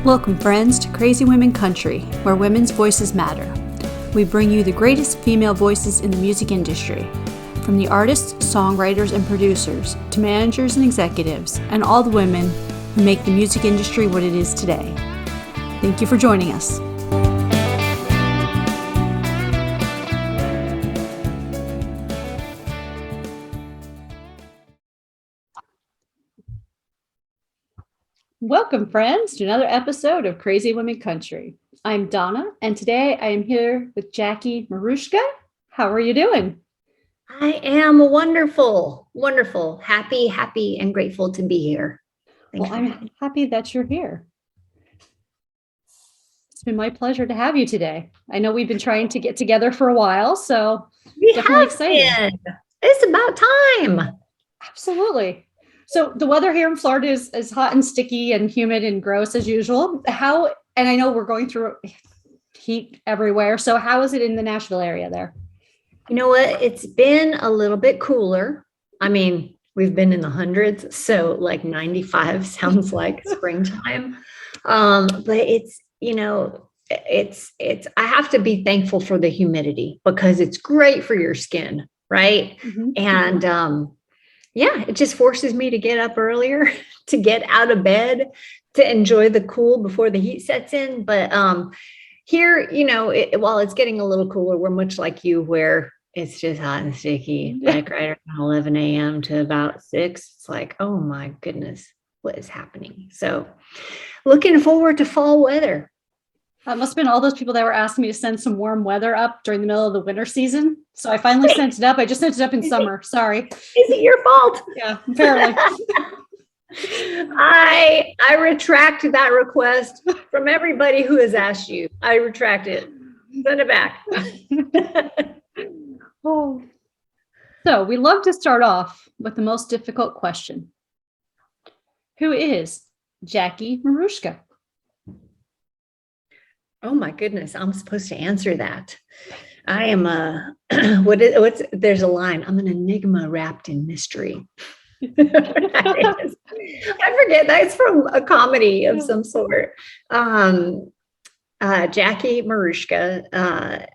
Welcome, friends, to Crazy Women Country, where women's voices matter. We bring you the greatest female voices in the music industry, from the artists, songwriters, and producers, to managers and executives, and all the women who make the music industry what it is today. Thank you for joining us. Welcome, friends, to another episode of Crazy Women Country. I'm Donna, and today I am here with Jackie Marushka. How are you doing? I am wonderful, happy, and grateful to be here. I'm happy that you're here. It's been my pleasure to have you today. I know we've been trying to get together for a while, so definitely excited. It's about time. Absolutely. So the weather here in Florida is hot and sticky and humid and gross as usual. And I know we're going through heat everywhere. So how is it in the Nashville area there? You know what? It's been a little bit cooler. I mean, we've been in the hundreds, so like 95 sounds like springtime. But it's, I have to be thankful for the humidity because it's great for your skin, right? Mm-hmm. And it just forces me to get up earlier, to get out of bed, to enjoy the cool before the heat sets in. But here, while it's getting a little cooler, we're much like you, where it's just hot and sticky, like right around 11 a.m. to about 6. It's like, oh my goodness, what is happening? So looking forward to fall weather. That must have been all those people that were asking me to send some warm weather up during the middle of the winter season. So I finally sent it up. I just sent it up in summer. Sorry. Is it your fault? Yeah, apparently. I retract that request from everybody who has asked you. I retract it. Send it back. Oh. So we love to start off with the most difficult question. Who is Jackie Marushka? Oh my goodness, I'm supposed to answer that. I am there's a line. I'm an enigma wrapped in mystery. I forget, that's from a comedy of some sort. Jackie Marushka.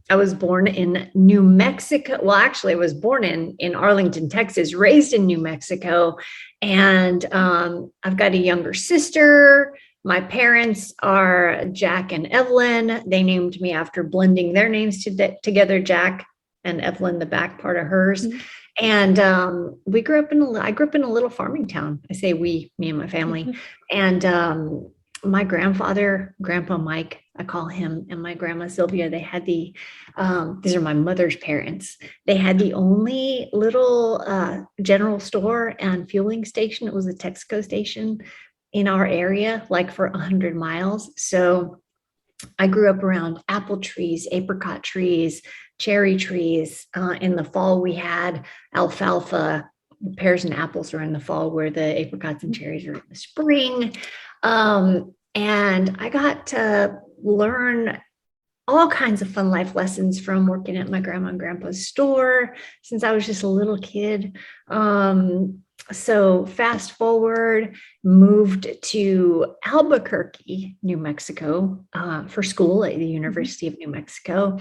I was born in New Mexico. Well, actually, I was born in Arlington, Texas, raised in New Mexico. And I've got a younger sister. My parents are Jack and Evelyn. They named me after blending their names together, Jack and Evelyn, the back part of hers. Mm-hmm. And I grew up in a little farming town. I say we, me and my family. Mm-hmm. And my grandfather, Grandpa Mike, I call him, and my grandma Sylvia, they had these are my mother's parents. They had the only little general store and fueling station. It was a Texaco station in our area, like for 100 miles. So I grew up around apple trees, apricot trees, cherry trees. In the fall, we had alfalfa. Pears and apples are in the fall, where the apricots and cherries are in the spring. And I got to learn all kinds of fun life lessons from working at my grandma and grandpa's store since I was just a little kid. So fast forward, moved to Albuquerque, New Mexico, for school at the University of New Mexico.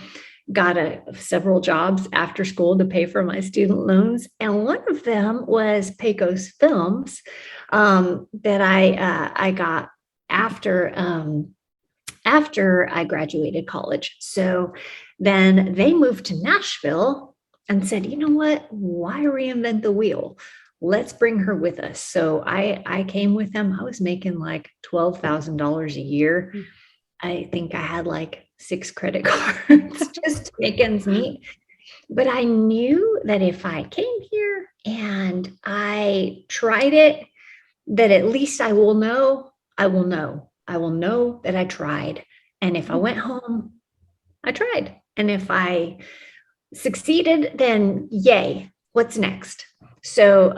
Got several jobs after school to pay for my student loans. And one of them was Pecos Films, that I got after I graduated college. So then they moved to Nashville and said, you know what, why reinvent the wheel? Let's bring her with us. So I came with them. I was making like $12,000 a year. I think I had like 6 credit cards just to make ends meet. But I knew that if I came here and I tried it, that at least I will know that I tried. And if I went home, I tried. And if I succeeded, then yay, what's next? So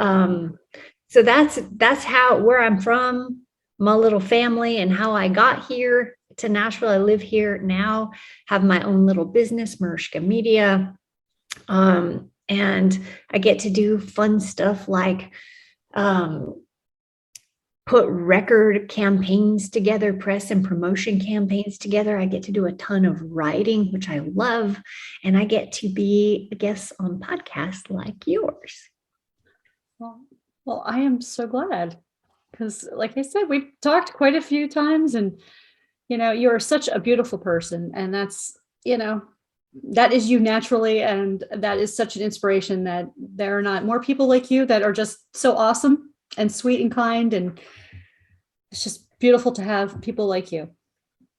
that's where I'm from, my little family, and how I got here to Nashville. I live here now, have my own little business, Marushka Media. And I get to do fun stuff like put record campaigns together, press and promotion campaigns together. I get to do a ton of writing, which I love. And I get to be a guest on podcasts like yours. Well, I am so glad because, like I said, we've talked quite a few times, and you're such a beautiful person, and that's that is you naturally, and that is such an inspiration that there are not more people like you that are just so awesome and sweet and kind, and it's just beautiful to have people like you.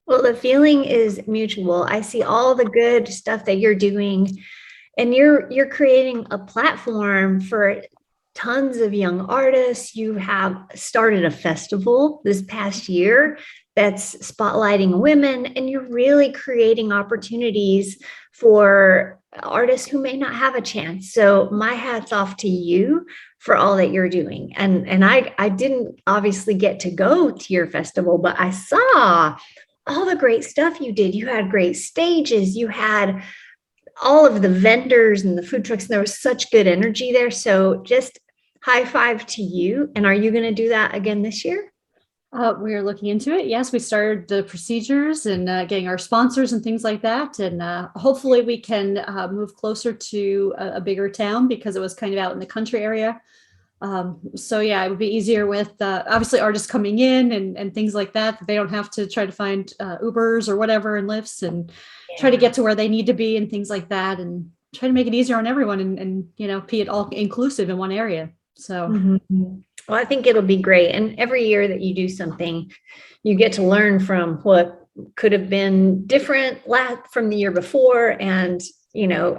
Well, the feeling is mutual. I see all the good stuff that you're doing, and you're creating a platform for tons of young artists. You have started a festival this past year that's spotlighting women, and you're really creating opportunities for artists who may not have a chance. So my hat's off to you for all that you're doing. And I didn't obviously get to go to your festival, but I saw all the great stuff you did. You had great stages. You had all of the vendors and the food trucks, and there was such good energy there. So just high five to you. And are you going to do that again this year? We're looking into it. Yes, we started the procedures and getting our sponsors and things like that. And hopefully we can move closer to a bigger town, because it was kind of out in the country area. So yeah, it would be easier with obviously artists coming in and things like that. They don't have to try to find Ubers or whatever and Lyfts and try to get to where they need to be and things like that, and try to make it easier on everyone and be it all inclusive in one area. So Well, I think it'll be great. And every year that you do something, you get to learn from what could have been different from the year before. And,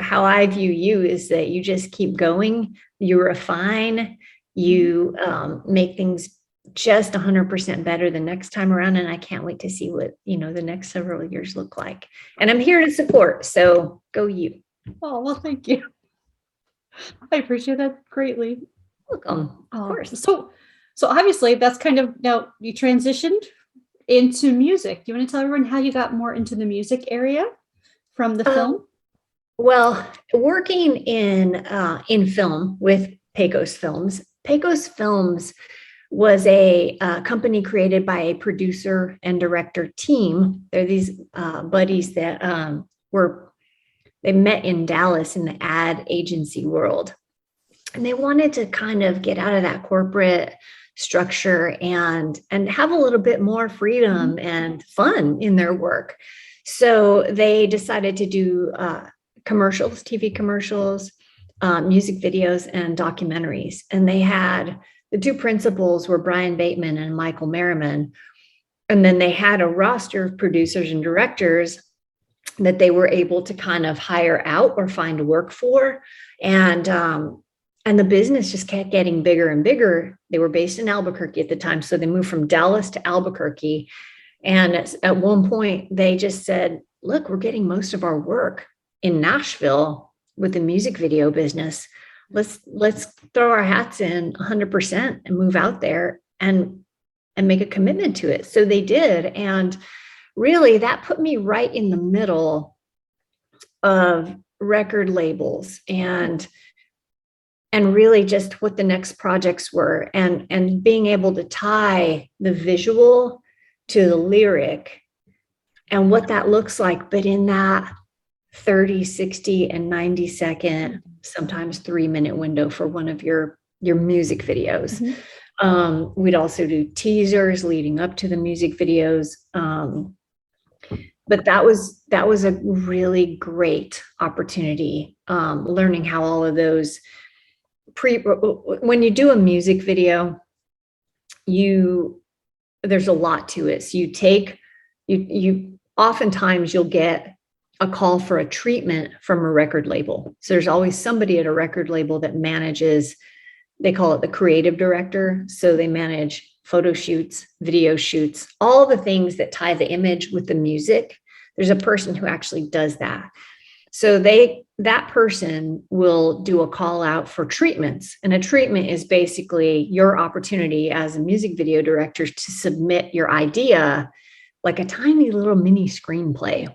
how I view you is that you just keep going, you refine, you make things just 100% better the next time around. And I can't wait to see what, the next several years look like. And I'm here to support. So go you. Oh, well, thank you. I appreciate that greatly. Welcome. Of course. So obviously that's kind of, now you transitioned into music. Do you want to tell everyone how you got more into the music area from the film? Well, working in film with Pecos Films. Pecos Films was a company created by a producer and director team. They're these buddies that they met in Dallas in the ad agency world. And they wanted to kind of get out of that corporate structure and have a little bit more freedom and fun in their work. So they decided to do commercials, TV commercials, music videos, and documentaries. And they had the two principals were Brian Bateman and Michael Merriman. And then they had a roster of producers and directors that they were able to kind of hire out or find work for. And the business just kept getting bigger and bigger. They were based in Albuquerque at the time. So they moved from Dallas to Albuquerque. And at one point they just said, look, we're getting most of our work in Nashville with the music video business. Let's throw our hats in 100% and move out there and make a commitment to it. So they did. And really that put me right in the middle of record labels and really just what the next projects were and being able to tie the visual to the lyric and what that looks like, but in that 30, 60, and 90 second, sometimes 3-minute window for one of your music videos. We'd also do teasers leading up to the music videos. But that was a really great opportunity, learning how all of those when you do a music video, there's a lot to it. So you oftentimes you'll get a call for a treatment from a record label. So there's always somebody at a record label that manages, they call it the creative director. So they manage photo shoots, video shoots, all the things that tie the image with the music. There's a person who actually does that. So that person will do a call out for treatments. And a treatment is basically your opportunity as a music video director to submit your idea like a tiny little mini screenplay.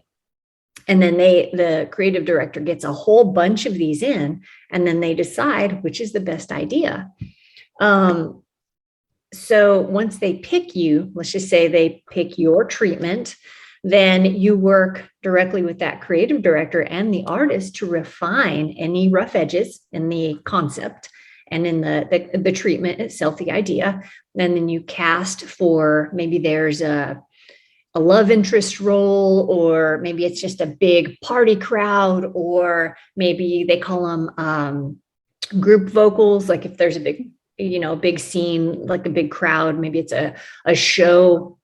And then the creative director gets a whole bunch of these in, and then they decide which is the best idea. so once they pick you, let's just say they pick your treatment, then you work directly with that creative director and the artist to refine any rough edges in the concept and in the treatment itself, the idea. And then you cast for, maybe there's a love interest role, or maybe it's just a big party crowd, or maybe they call them group vocals. Like if there's a big, big scene, like a big crowd, maybe it's a show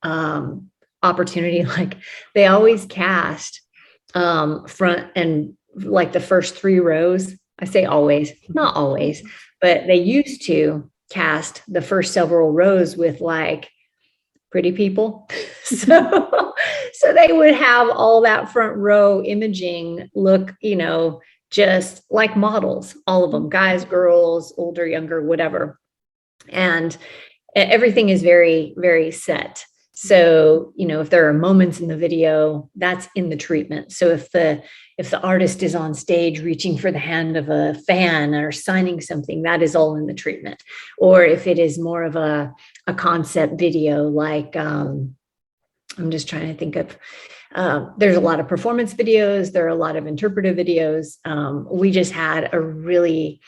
opportunity. Like they always cast front and like the first 3 rows. I say always, not always, but they used to cast the first several rows with like pretty people. So they would have all that front row imaging look, just like models, all of them, guys, girls, older, younger, whatever. And everything is very, very set. So, if there are moments in the video, that's in the treatment. So if the artist is on stage reaching for the hand of a fan or signing something, that is all in the treatment. Or if it is more of a concept video, like I'm just trying to think of, there's a lot of performance videos. There are a lot of interpretive videos. We just had a really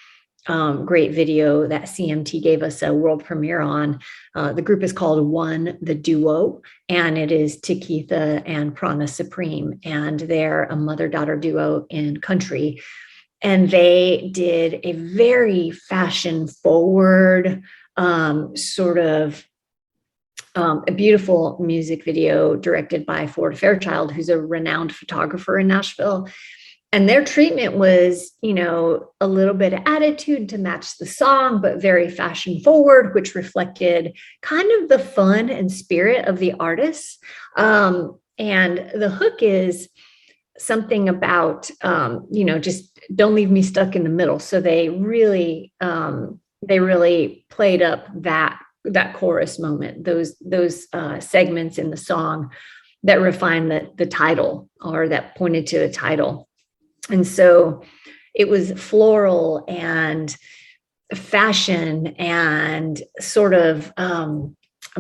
great video that CMT gave us a world premiere on. The group is called One, the Duo, and it is Tikitha and Prana Supreme, and they're a mother-daughter duo in country. And they did a very fashion-forward sort of a beautiful music video directed by Ford Fairchild, who's a renowned photographer in Nashville. And their treatment was, a little bit of attitude to match the song, but very fashion forward, which reflected kind of the fun and spirit of the artists. And the hook is something about, just don't leave me stuck in the middle. So they really played up that chorus moment, those segments in the song that refined the title, or that pointed to the title. And so it was floral and fashion and sort of, I'm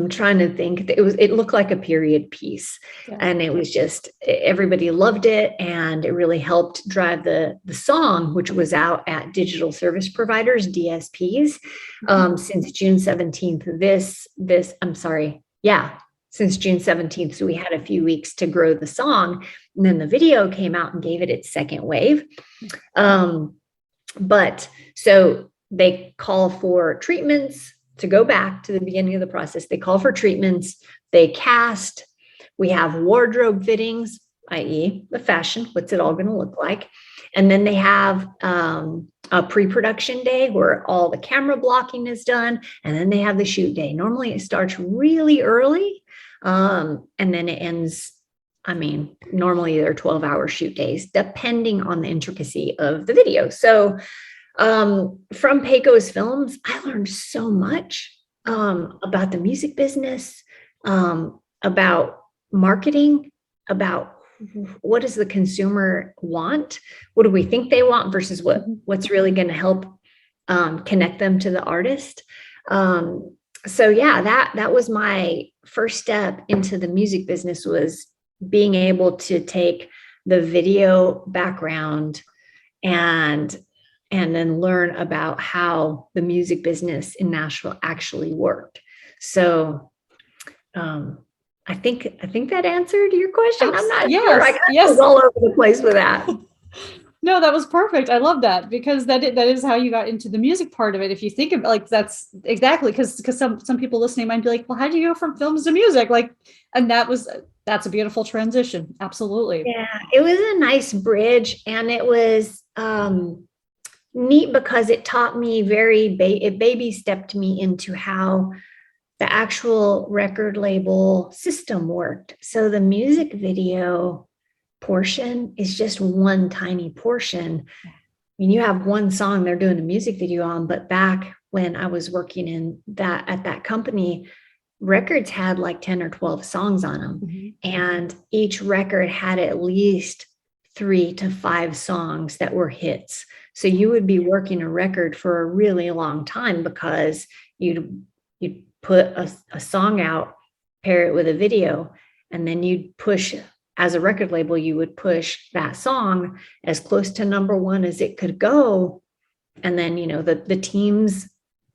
trying to think, it looked like a period piece. Yeah. And it was just, everybody loved it. And it really helped drive the song, which was out at digital service providers, DSPs, since June 17th, since June 17th. So we had a few weeks to grow the song. And then the video came out and gave it its second wave. But so they call for treatments. To go back to the beginning of the process, they call for treatments, they cast, we have wardrobe fittings, i.e. the fashion, what's it all going to look like? And then they have a pre-production day where all the camera blocking is done. And then they have the shoot day. Normally it starts really early. And then it ends, normally they're 12-hour shoot days, depending on the intricacy of the video. So from Pecos Films, I learned so much about the music business, about marketing, about what does the consumer want? What do we think they want versus what's really going to help connect them to the artist? So yeah, that was my first step into the music business, was being able to take the video background and then learn about how the music business in Nashville actually worked. So I think that answered your question. I'm not sure. I was all over the place with that. No, that was perfect. I love that, because that is how you got into the music part of it. If you think of it, like, that's exactly, because some people listening might be like, well, how do you go from films to music? Like, and that's a beautiful transition. Absolutely. Yeah, it was a nice bridge, and it was neat because it taught me it baby stepped me into how the actual record label system worked. So the music video portion is just one tiny portion. You have one song they're doing a music video on, but back when I was working at that company, records had like 10 or 12 songs on them. Mm-hmm. And each record had at least 3 to 5 songs that were hits. So you would be working a record for a really long time, because you'd put a song out, pair it with a video, and then you'd push, as a record label, you would push that song as close to number one as it could go. And then, the teams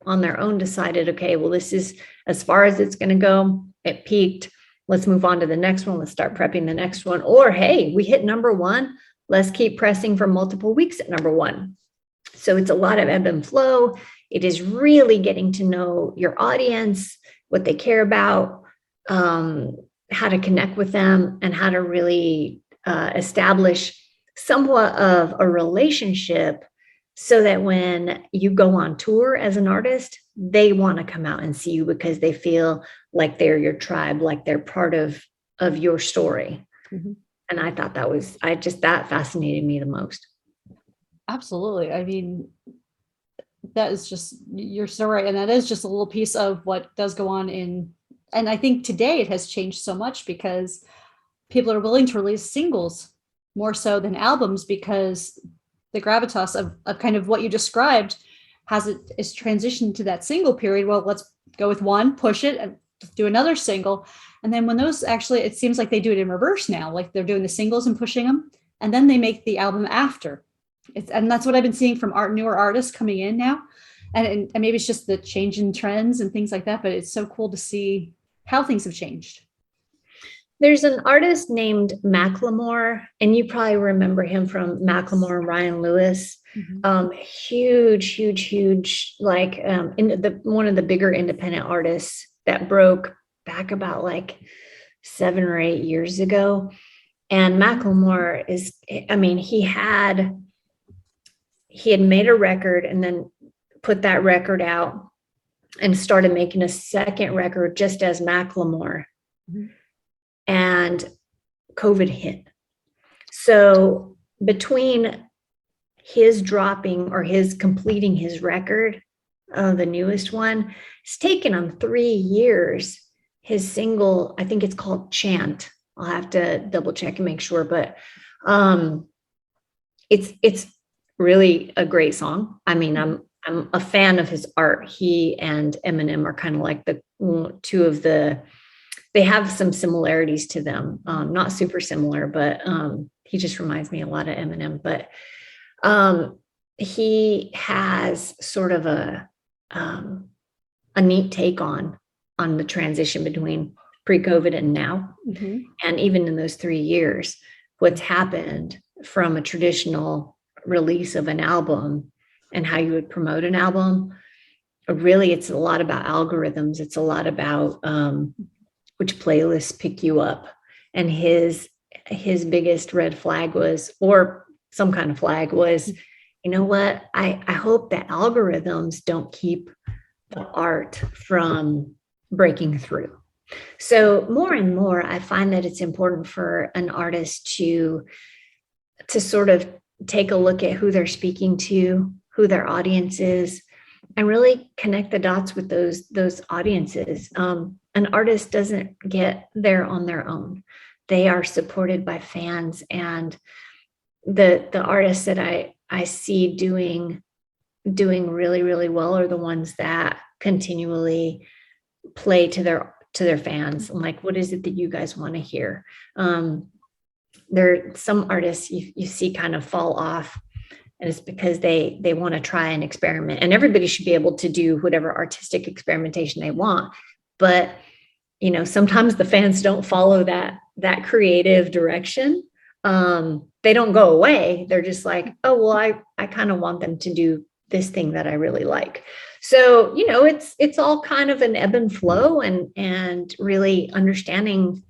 on their own decided, okay, well, this is as far as it's going to go. It peaked. Let's move on to the next one. Let's start prepping the next one. Or, hey, we hit number one. Let's keep pressing for multiple weeks at number one. So it's a lot of ebb and flow. It is really getting to know your audience, what they care about, how to connect with them, and how to really establish somewhat of a relationship, so that when you go on tour as an artist, they want to come out and see you because they feel like they're your tribe, like they're part of your story. Mm-hmm. And I thought that fascinated me the most. Absolutely. I mean, that is just, you're so right. And that is just a little piece of what does go on and I think today it has changed so much because people are willing to release singles more so than albums, because the gravitas of kind of what you described is transitioned to that single period. Well, let's go with one, push it, and do another single. And then when those actually, it seems like they do it in reverse now, like they're doing the singles and pushing them, and then they make the album after. And that's what I've been seeing from newer artists coming in now. And maybe it's just the change in trends and things like that, but it's so cool to see how things have changed. There's an artist named Macklemore, and you probably remember him from Macklemore and Ryan Lewis. Mm-hmm. Huge, like one of the bigger independent artists that broke back about like 7 or 8 years ago. And Macklemore he had made a record and then put that record out and started making a second record just as Macklemore. Mm-hmm. And COVID hit. So between his dropping or his completing his record, the newest one, it's taken him 3 years. His single, I think it's called Chant. I'll have to double check and make sure, but it's really a great song. I mean, I'm a fan of his art. He and Eminem are kind of like the two of the. They have some similarities to them, not super similar, but he just reminds me a lot of Eminem. But he has sort of a neat take on the transition between pre-COVID and now. Mm-hmm. And even in those 3 years, what's happened from a traditional release of an album and how you would promote an album. Really, it's a lot about algorithms. It's a lot about which playlists pick you up. And his biggest red flag was, or some kind of flag was, you know what? I hope that algorithms don't keep the art from breaking through. So more and more, I find that it's important for an artist to sort of take a look at who they're speaking to, who their audience is, and really connect the dots with those audiences. An artist doesn't get there on their own. They are supported by fans, and the artists that I see doing really, really well are the ones that continually play to their fans. I'm like, what is it that you guys want to hear? There are some artists you see kind of fall off, and it's because they want to try and experiment, and everybody should be able to do whatever artistic experimentation they want. But, sometimes the fans don't follow that creative direction. They don't go away. They're just like, oh, well, I kind of want them to do this thing that I really like. So, it's all kind of an ebb and flow, and really understanding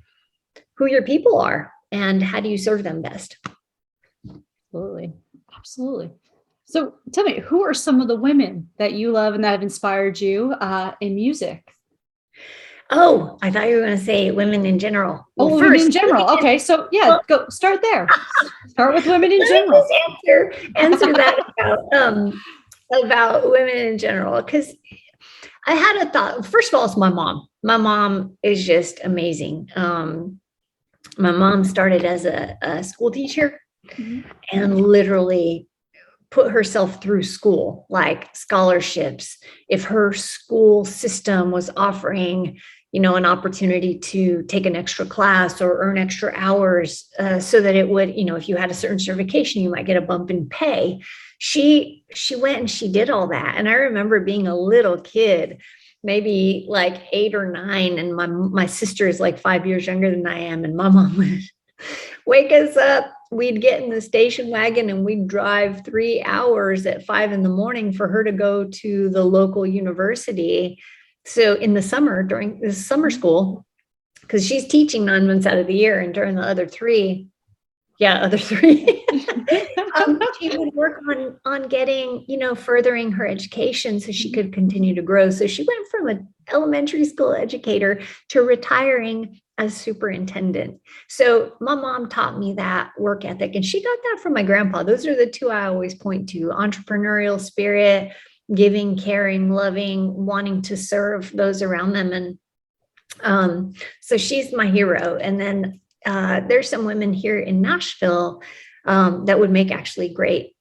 who your people are and how do you serve them best. Absolutely. So tell me, who are some of the women that you love and that have inspired you in music? Oh, I thought you were going to say women in general. Well, women in general. Okay. So go start there. Start with women in general. Answer that about women in general. Because I had a thought. First of all, it's my mom. My mom is just amazing. My mom started as a school teacher, mm-hmm. and literally put herself through school, like scholarships. If her school system was offering, an opportunity to take an extra class or earn extra hours, so that it would, if you had a certain certification, you might get a bump in pay. She went and she did all that. And I remember being a little kid, maybe like 8 or 9, and my sister is like 5 years younger than I am, and my mom would wake us up. We'd get in the station wagon and we'd drive 3 hours at 5 a.m. for her to go to the local university. So in the summer, during the summer school, because she's teaching 9 months out of the year, and during the other three, she would work on getting, furthering her education so she could continue to grow. So she went from an elementary school educator to retiring as superintendent. So my mom taught me that work ethic, and she got that from my grandpa. Those are the two I always point to: entrepreneurial spirit, giving, caring, loving, wanting to serve those around them. And so she's my hero. And then there's some women here in Nashville that would make actually great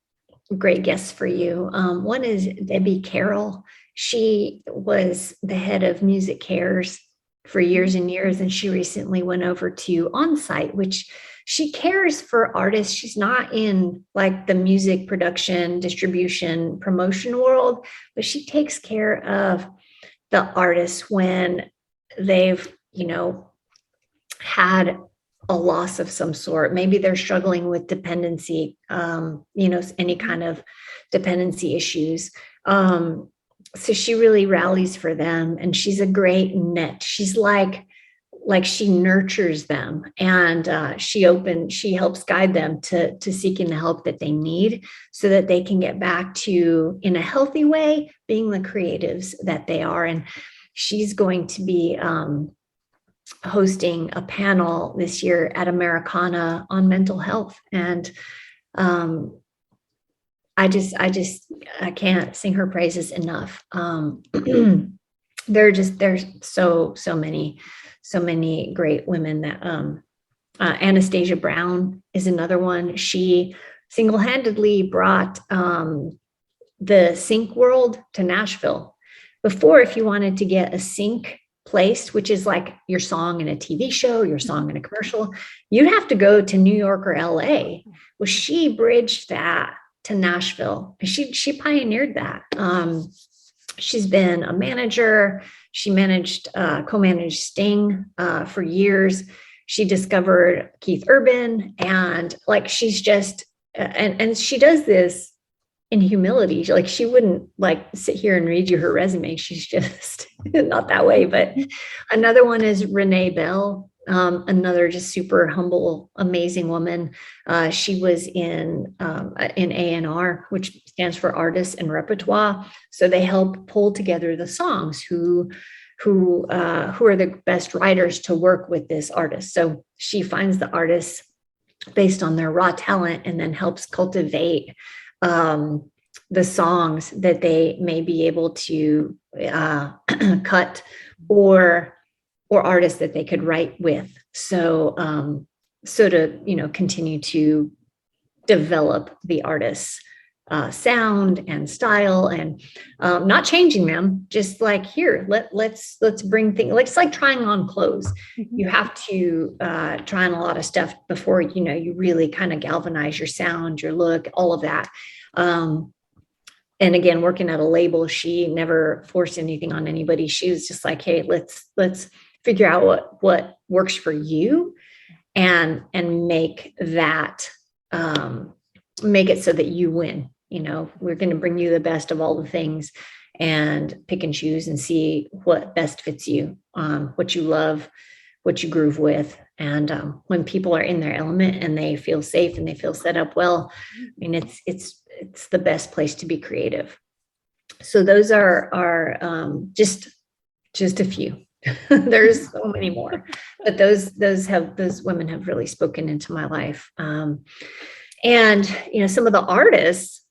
guests for you. One is Debbie Carroll. She was the head of Music Cares for years and years, and she recently went over to Onsite, which she cares for artists. She's not in like the music production, distribution, promotion world, but she takes care of the artists when they've, had a loss of some sort. Maybe they're struggling with dependency, any kind of dependency issues. So she really rallies for them, and she's a great net. She's like she nurtures them, and she helps guide them to seeking the help that they need so that they can get back to, in a healthy way, being the creatives that they are. And she's going to be hosting a panel this year at Americana on mental health. And I can't sing her praises enough. There's so many great women that Anastasia Brown is another one. She single-handedly brought the sync world to Nashville. Before, if you wanted to get a sync placed, which is like your song in a TV show, your song in a commercial, you'd have to go to New York or LA. Well, she bridged that to Nashville. She pioneered that. She's been a manager. She co-managed Sting for years. She discovered Keith Urban, and like she's just and she does this in humility. Like she wouldn't like sit here and read you her resume. She's just not that way. But another one is Renee Bell. Another just super humble, amazing woman. She was in A&R, which stands for Artists and Repertoire. So they help pull together the songs who are the best writers to work with this artist. So she finds the artists based on their raw talent and then helps cultivate the songs that they may be able to cut or artists that they could write with. So to, continue to develop the artist's sound and style, and not changing them, just like here, let's bring things, like it's like trying on clothes. Mm-hmm. You have to try on a lot of stuff before, you really kind of galvanize your sound, your look, all of that. And again, working at a label, she never forced anything on anybody. She was just like, hey, let's figure out what works for you and make that, make it so that you win. We're going to bring you the best of all the things and pick and choose and see what best fits you, what you love, what you groove with. And when people are in their element and they feel safe and they feel set up well, I mean, it's the best place to be creative. So those are just a few. There's so many more, but those women have really spoken into my life. And some of the artists,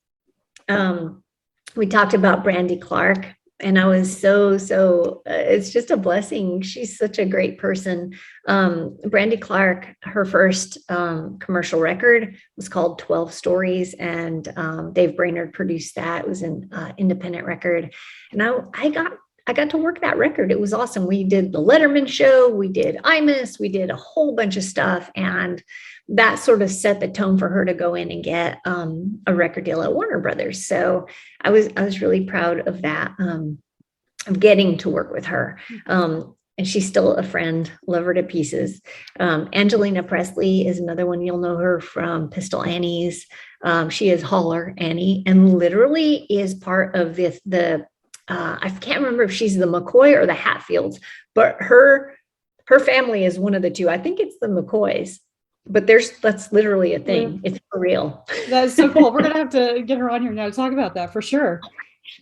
we talked about Brandy Clark. And I was it's just a blessing. She's such a great person. Brandy Clark, her first commercial record was called 12 Stories, and Dave Brainerd produced that. It was an independent record. And I got to work that record. It was awesome. We did the Letterman show, we did Imus, we did a whole bunch of stuff. And that sort of set the tone for her to go in and get a record deal at Warner Brothers. So I was really proud of that, of getting to work with her. And she's still a friend, love her to pieces. Angelina Presley is another one. You'll know her from Pistol Annie's. She is Holler Annie, and literally is part of I can't remember if she's the McCoy or the Hatfields, but her family is one of the two. I think it's the McCoys, but that's literally a thing. It's for real. That is so cool. We're gonna have to get her on here now to talk about that for sure.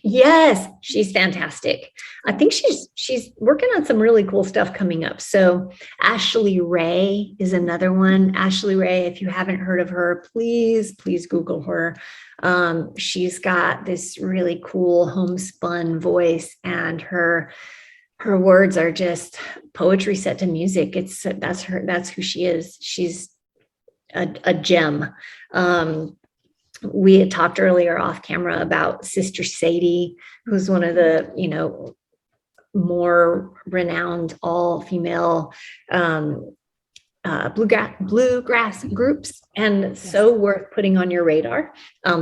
Yes, she's fantastic. I think she's working on some really cool stuff coming up. So Ashley Ray is another one. Ashley Ray, if you haven't heard of her, please Google her. She's got this really cool homespun voice, and her words are just poetry set to music. That's who she is. She's a gem. We had talked earlier off camera about Sister Sadie, who's one of the, more renowned all-female bluegrass groups, and so worth putting on your radar.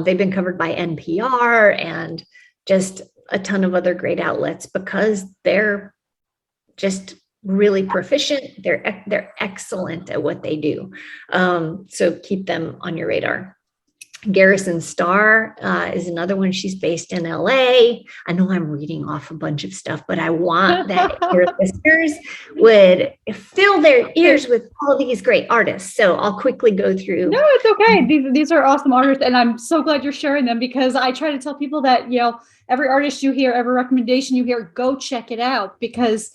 They've been covered by NPR and just a ton of other great outlets because they're just really proficient. They're excellent at what they do. So keep them on your radar. Garrison Starr is another one. She's based in LA. I know I'm reading off a bunch of stuff, but I want that your listeners would fill their ears with all these great artists. So I'll quickly go through. No, it's okay. These are awesome artists, and I'm so glad you're sharing them, because I try to tell people that, every artist you hear, every recommendation you hear, go check it out, because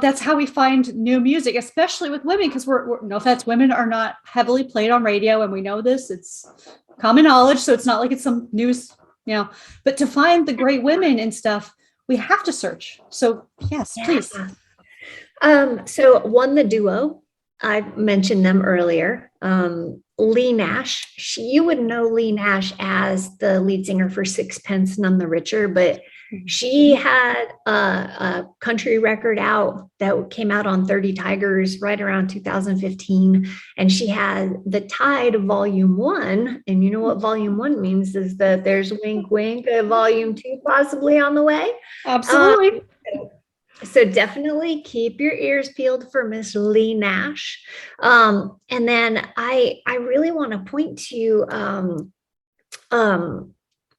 that's how we find new music, especially with women, because we're no offense, women are not heavily played on radio, and we know this. It's common knowledge, so it's not like it's some news, but to find the great women and stuff, we have to search. So yes, please. So The Duo, I mentioned them earlier. Lee Nash, you would know Lee Nash as the lead singer for Sixpence None the Richer, but she had a country record out that came out on 30 Tigers right around 2015. And she had The Tide Volume 1. And you know what Volume 1 means is that there's wink, wink, Volume 2 possibly on the way. Absolutely. So definitely keep your ears peeled for Miss Lee Nash. And then I really want to point to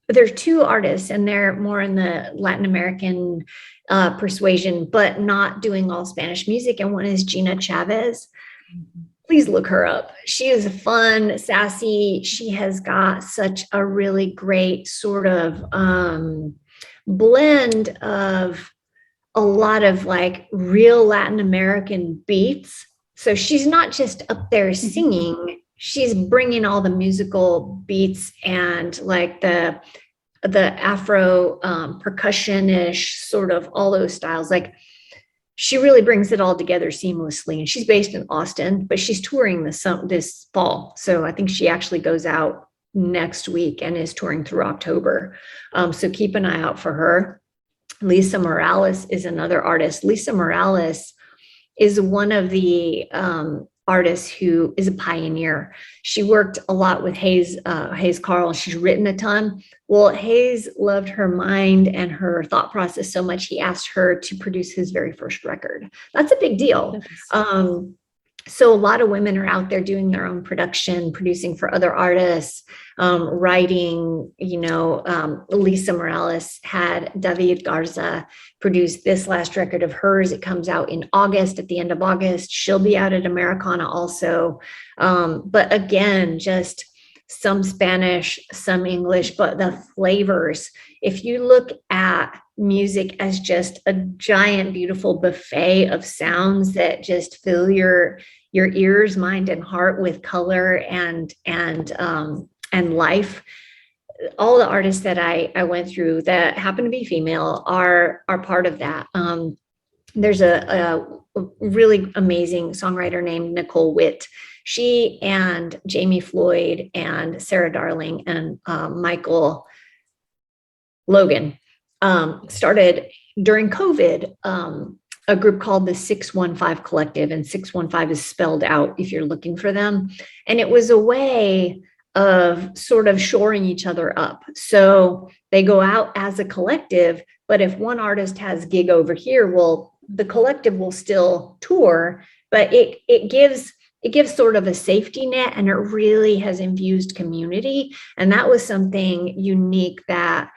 there's two artists, and they're more in the Latin American persuasion, but not doing all Spanish music. And one is Gina Chavez. Please look her up. She is fun, sassy. She has got such a really great sort of blend of a lot of like real Latin American beats. So she's not just up there singing. She's bringing all the musical beats and like the Afro percussion-ish sort of all those styles. Like she really brings it all together seamlessly. And she's based in Austin, but she's touring this fall. So I think she actually goes out next week and is touring through October. So keep an eye out for her. Lisa Morales is another artist. Lisa Morales is one of the artist who is a pioneer. She worked a lot with Hayes Carll. She's written a ton. Well, Hayes loved her mind and her thought process so much, he asked her to produce his very first record. That's a big deal. So a lot of women are out there doing their own production, producing for other artists, writing, Lisa Morales had David Garza produce this last record of hers. It comes out in August, at the end of August. She'll be out at Americana also. But again, just some Spanish, some English, but the flavors. If you look at music as just a giant, beautiful buffet of sounds that just fill your ears, mind, and heart with color and life, all the artists that I went through that happen to be female are part of that. There's a really amazing songwriter named Nicole Witt. She and Jamie Floyd and Sarah Darling and Michael Logan started during COVID a group called the 615 Collective, and 615 is spelled out if you're looking for them. And it was a way of sort of shoring each other up. So they go out as a collective, but if one artist has a gig over here, well, the collective will still tour, but it gives sort of a safety net, and it really has infused community. And that was something unique that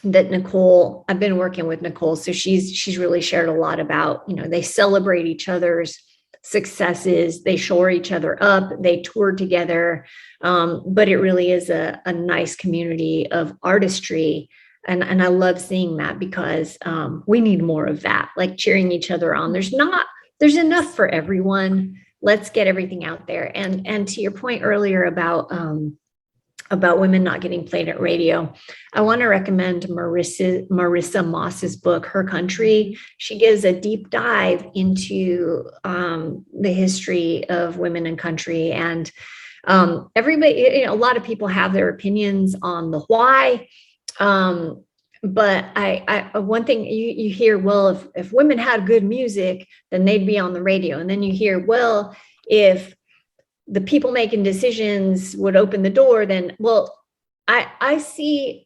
that Nicole, I've been working with Nicole, so she's really shared a lot about, they celebrate each other's successes, they shore each other up, they tour together, but it really is a nice community of artistry. And I love seeing that, because we need more of that, like cheering each other on. There's enough for everyone. Let's get everything out there. And to your point earlier about women not getting played at radio, I want to recommend Marissa Moss's book, Her Country. She gives a deep dive into the history of women in country. And everybody, a lot of people have their opinions on the why. But I one thing you hear, well, if women had good music, then they'd be on the radio. And then you hear, well, if the people making decisions would open the door, then, well, I see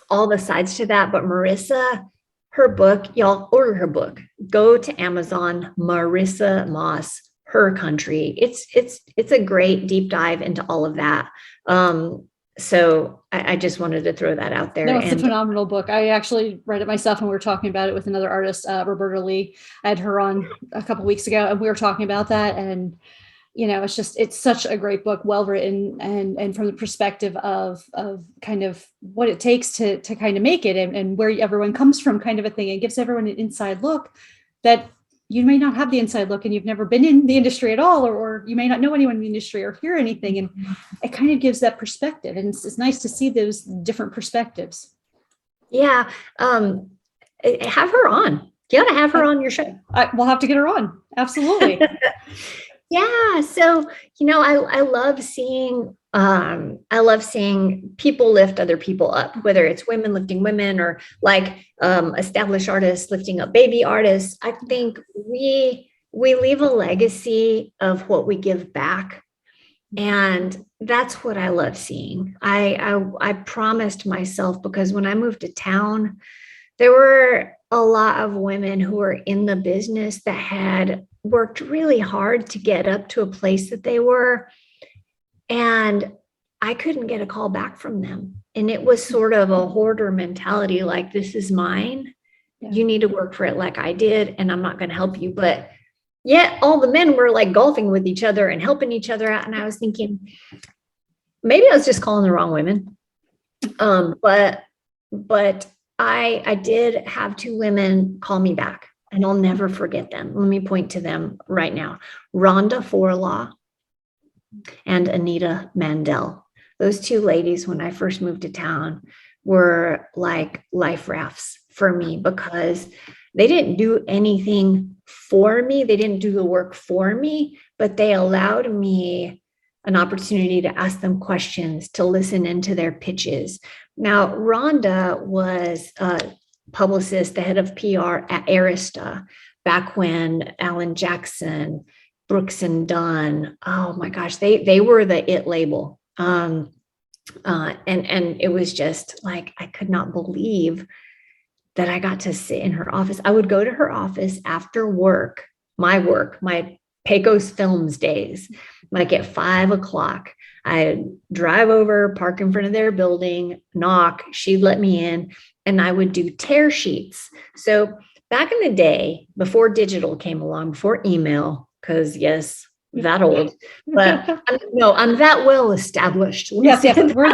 all the sides to that. But Marissa, her book, y'all order her book, go to Amazon, Marissa Moss, Her Country. It's a great deep dive into all of that. So I just wanted to throw that out there. No, it's a phenomenal book. I actually read it myself, and we were talking about it with another artist, Roberta Lee. I had her on a couple of weeks ago, and we were talking about that. And, it's such a great book, well written, and from the perspective of kind of what it takes to kind of make it, and where everyone comes from, kind of a thing. It gives everyone an inside look that you may not have the inside look, and you've never been in the industry at all, or you may not know anyone in the industry or hear anything. And it kind of gives that perspective. And it's nice to see those different perspectives. Yeah. Have her on. You got to have her on your show. We'll have to get her on. Absolutely. Yeah. So, I love seeing people lift other people up, whether it's women lifting women, or like established artists lifting up baby artists. I think we leave a legacy of what we give back. And that's what I love seeing. I promised myself, because when I moved to town, there were a lot of women who were in the business that had worked really hard to get up to a place that they were. And I couldn't get a call back from them. And it was sort of a hoarder mentality, like, this is mine. Yeah. You need to work for it like I did, and I'm not going to help you. But yet all the men were like golfing with each other and helping each other out. And I was thinking, maybe I was just calling the wrong women. But I did have two women call me back, and I'll never forget them. Let me point to them right now. Rhonda Forlaw and Anita Mandel. Those two ladies, when I first moved to town, were like life rafts for me, because they didn't do anything for me. They didn't do the work for me, but they allowed me an opportunity to ask them questions, to listen into their pitches. Now, Rhonda was a publicist, the head of PR at Arista, back when Alan Jackson, Brooks and Dunn, oh my gosh, they were the it label. And it was just like, I could not believe that I got to sit in her office. I would go to her office after work, my Pecos Films days, like at 5:00. I'd drive over, park in front of their building, knock, she'd let me in, and I would do tear sheets. So back in the day, before digital came along, before email, because yes, that old, but I'm that well established. Yes, we're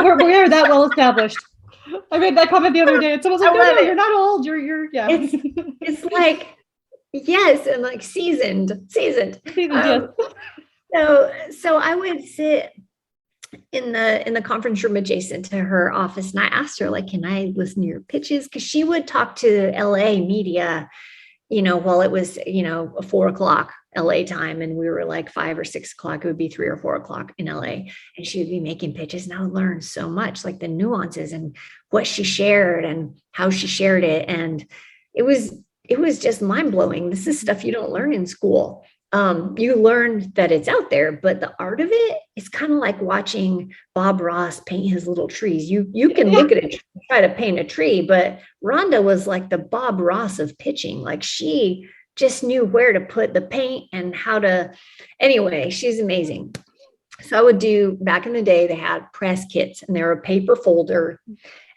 that well establised. I made that comment the other day, and someone was like, no, you're not old. You're yeah. It's like, yes, and like seasoned. Yeah. So I would sit in the conference room adjacent to her office, and I asked her, like, can I listen to your pitches? Because she would talk to LA media, while it was, 4 o'clock LA time, and we were like 5 or 6 o'clock. It would be 3 or 4 o'clock in LA, and she would be making pitches, and I would learn so much, like the nuances and what she shared and how she shared it. And it was just mind blowing. This is stuff you don't learn in school. You learn that it's out there, but the art of it is kind of like watching Bob Ross paint his little trees. You can look at it, try to paint a tree, but Rhonda was like the Bob Ross of pitching. Like, she just knew where to put the paint and how to. Anyway, she's amazing. So I would do, back in the day, they had press kits, and they were a paper folder,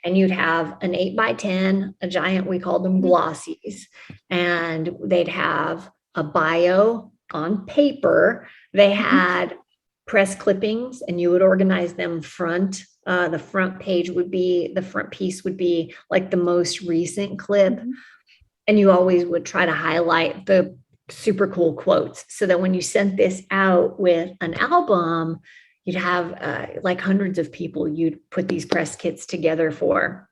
and you'd have an 8x10, a giant, we called them glossies, and they'd have a bio on paper. They had press clippings, and you would organize them front. The front piece would be like the most recent clip. And you always would try to highlight the super cool quotes, so that when you sent this out with an album, you'd have like hundreds of people you'd put these press kits together for,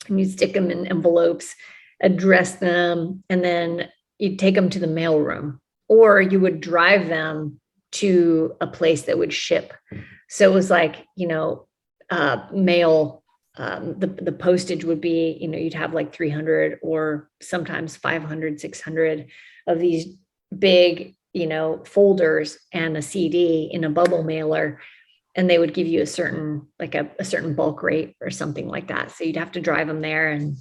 and you'd stick them in envelopes, address them, and then you'd take them to the mailroom, or you would drive them to a place that would ship. So it was like, mail, the postage would be, you'd have like 300 or sometimes 500, 600 of these big, folders and a CD in a bubble mailer. And they would give you a certain bulk rate or something like that. So you'd have to drive them there, and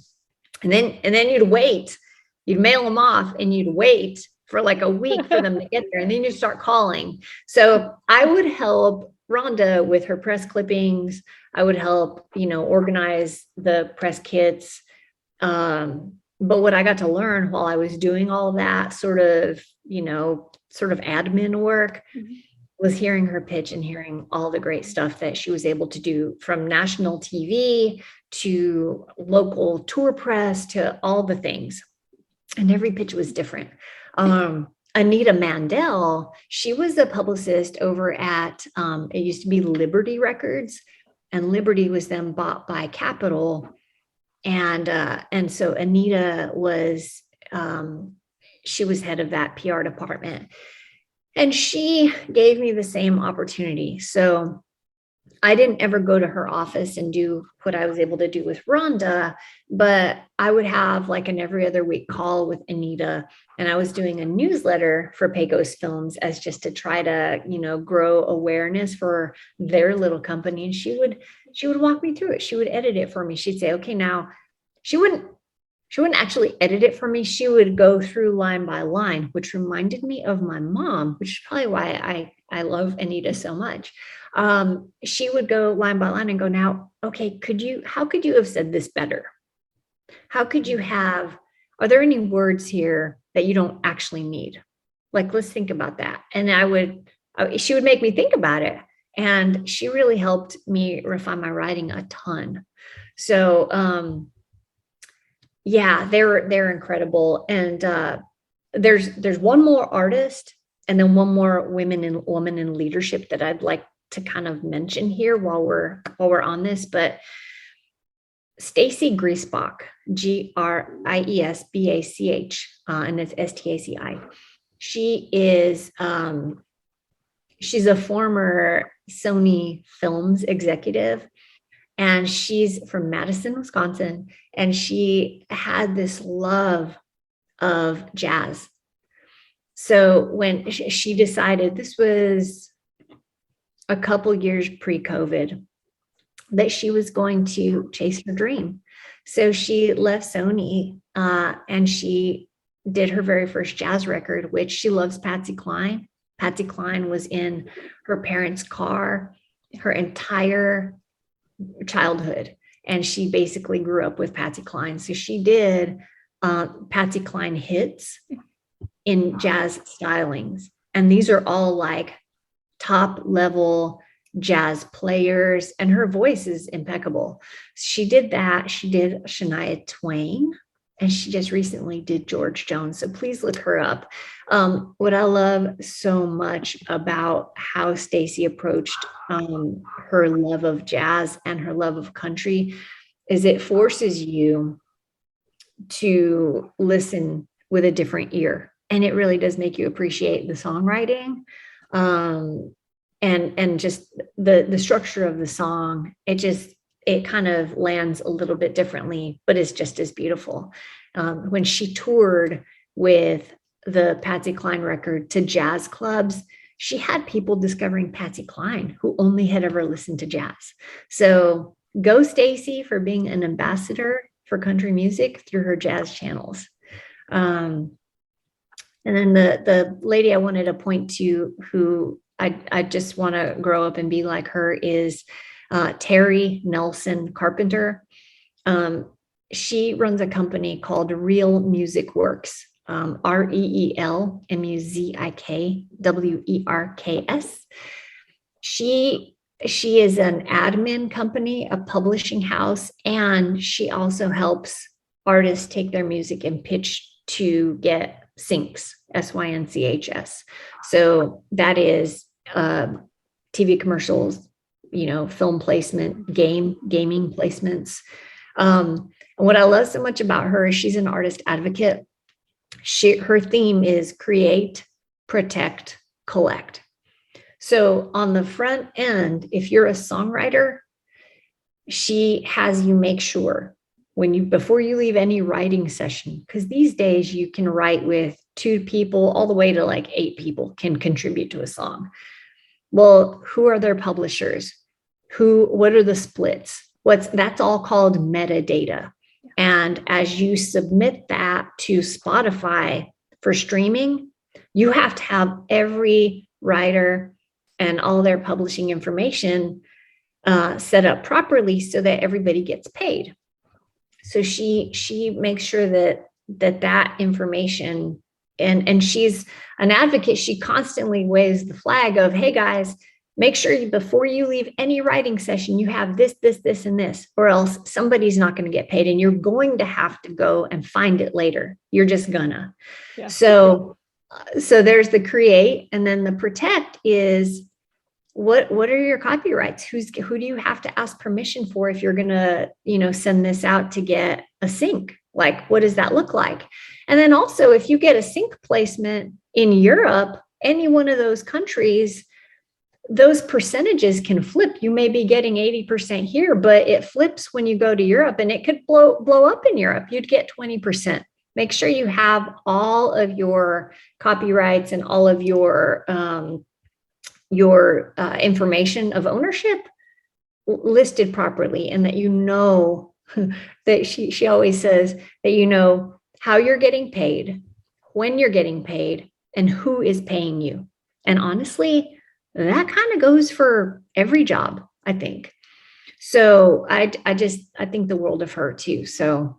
then you'd wait. You'd mail them off, and you'd wait for like a week for them to get there, and then you start calling. So I would help Rhonda with her press clippings. I would help, organize the press kits. But what I got to learn while I was doing all that sort of admin work was hearing her pitch and hearing all the great stuff that she was able to do, from national TV to local tour press to all the things. And every pitch was different. Anita Mandel, she was a publicist over at, it used to be Liberty Records, and Liberty was then bought by Capitol. And so Anita was, she was head of that PR department, and she gave me the same opportunity. So I didn't ever go to her office and do what I was able to do with Rhonda, but I would have like an every other week call with Anita, and I was doing a newsletter for Pecos Films as just to try to, grow awareness for their little company. And she would walk me through it. She would edit it for me. She'd say, okay, now she wouldn't actually edit it for me. She would go through line by line, which reminded me of my mom, which is probably why I love Anita so much. She would go line by line and go, now, okay, how could you have said this better? How could you have, are there any words here that you don't actually need? Like, let's think about that. And she would make me think about it. And she really helped me refine my writing a ton. So, yeah, they're incredible. And, there's one more artist, and then one more woman in leadership that I'd like to kind of mention here while we're on this. But Stacy Griesbach, Griesbach, and it's Staci. She is, she's a former Sony Films executive, and she's from Madison, Wisconsin, and she had this love of jazz. So when she decided, this was a couple years pre-COVID, that she was going to chase her dream. So she left Sony, and she did her very first jazz record, which she loves Patsy Cline. Patsy Cline was in her parents' car her entire childhood, and she basically grew up with Patsy Cline. So she did Patsy Cline hits in jazz stylings, and these are all like top level jazz players, and her voice is impeccable. She did that. She did Shania Twain. and she just recently did George Jones. So please look her up. What I love so much about how Stacey approached her love of jazz and her love of country is it forces you to listen with a different ear. And it really does make you appreciate the songwriting. And just the structure of the song, it kind of lands a little bit differently, but it's just as beautiful. When she toured with the Patsy Cline record to jazz clubs, she had people discovering Patsy Cline who only had ever listened to jazz. So go Stacey for being an ambassador for country music through her jazz channels. And then the lady I wanted to point to who I just want to grow up and be like her is Terry Nelson Carpenter. She runs a company called Real Music Works, ReelMusicWorks. She is an admin company, a publishing house, and she also helps artists take their music and pitch to get syncs, SYNCHS. So that is TV commercials, film placement, gaming placements. And what I love so much about her is she's an artist advocate. Her theme is create, protect, collect. So on the front end, if you're a songwriter, she has you make sure before you leave any writing session, because these days you can write with 2 people all the way to like 8 people can contribute to a song. Well, who are their publishers? What are the splits? That's all called metadata. And as you submit that to Spotify for streaming, you have to have every writer and all their publishing information set up properly so that everybody gets paid. So she makes sure that information, and she's an advocate. She constantly waves the flag of, hey guys, make sure before you leave any writing session, you have this, and this, or else somebody's not going to get paid and you're going to have to go and find it later. You're just gonna. Yeah. So there's the create, and then the protect is what are your copyrights? Who do you have to ask permission for if you're gonna, send this out to get a sync? Like, what does that look like? And then also, if you get a sync placement in Europe, any one of those countries, those percentages can flip. You may be getting 80% here, but it flips when you go to Europe, and it could blow up in Europe. You'd get 20%. Make sure you have all of your copyrights and all of your information of ownership listed properly, and that that she always says that how you're getting paid, when you're getting paid, and who is paying you. And honestly, that kind of goes for every job, I think. So I think the world of her too. So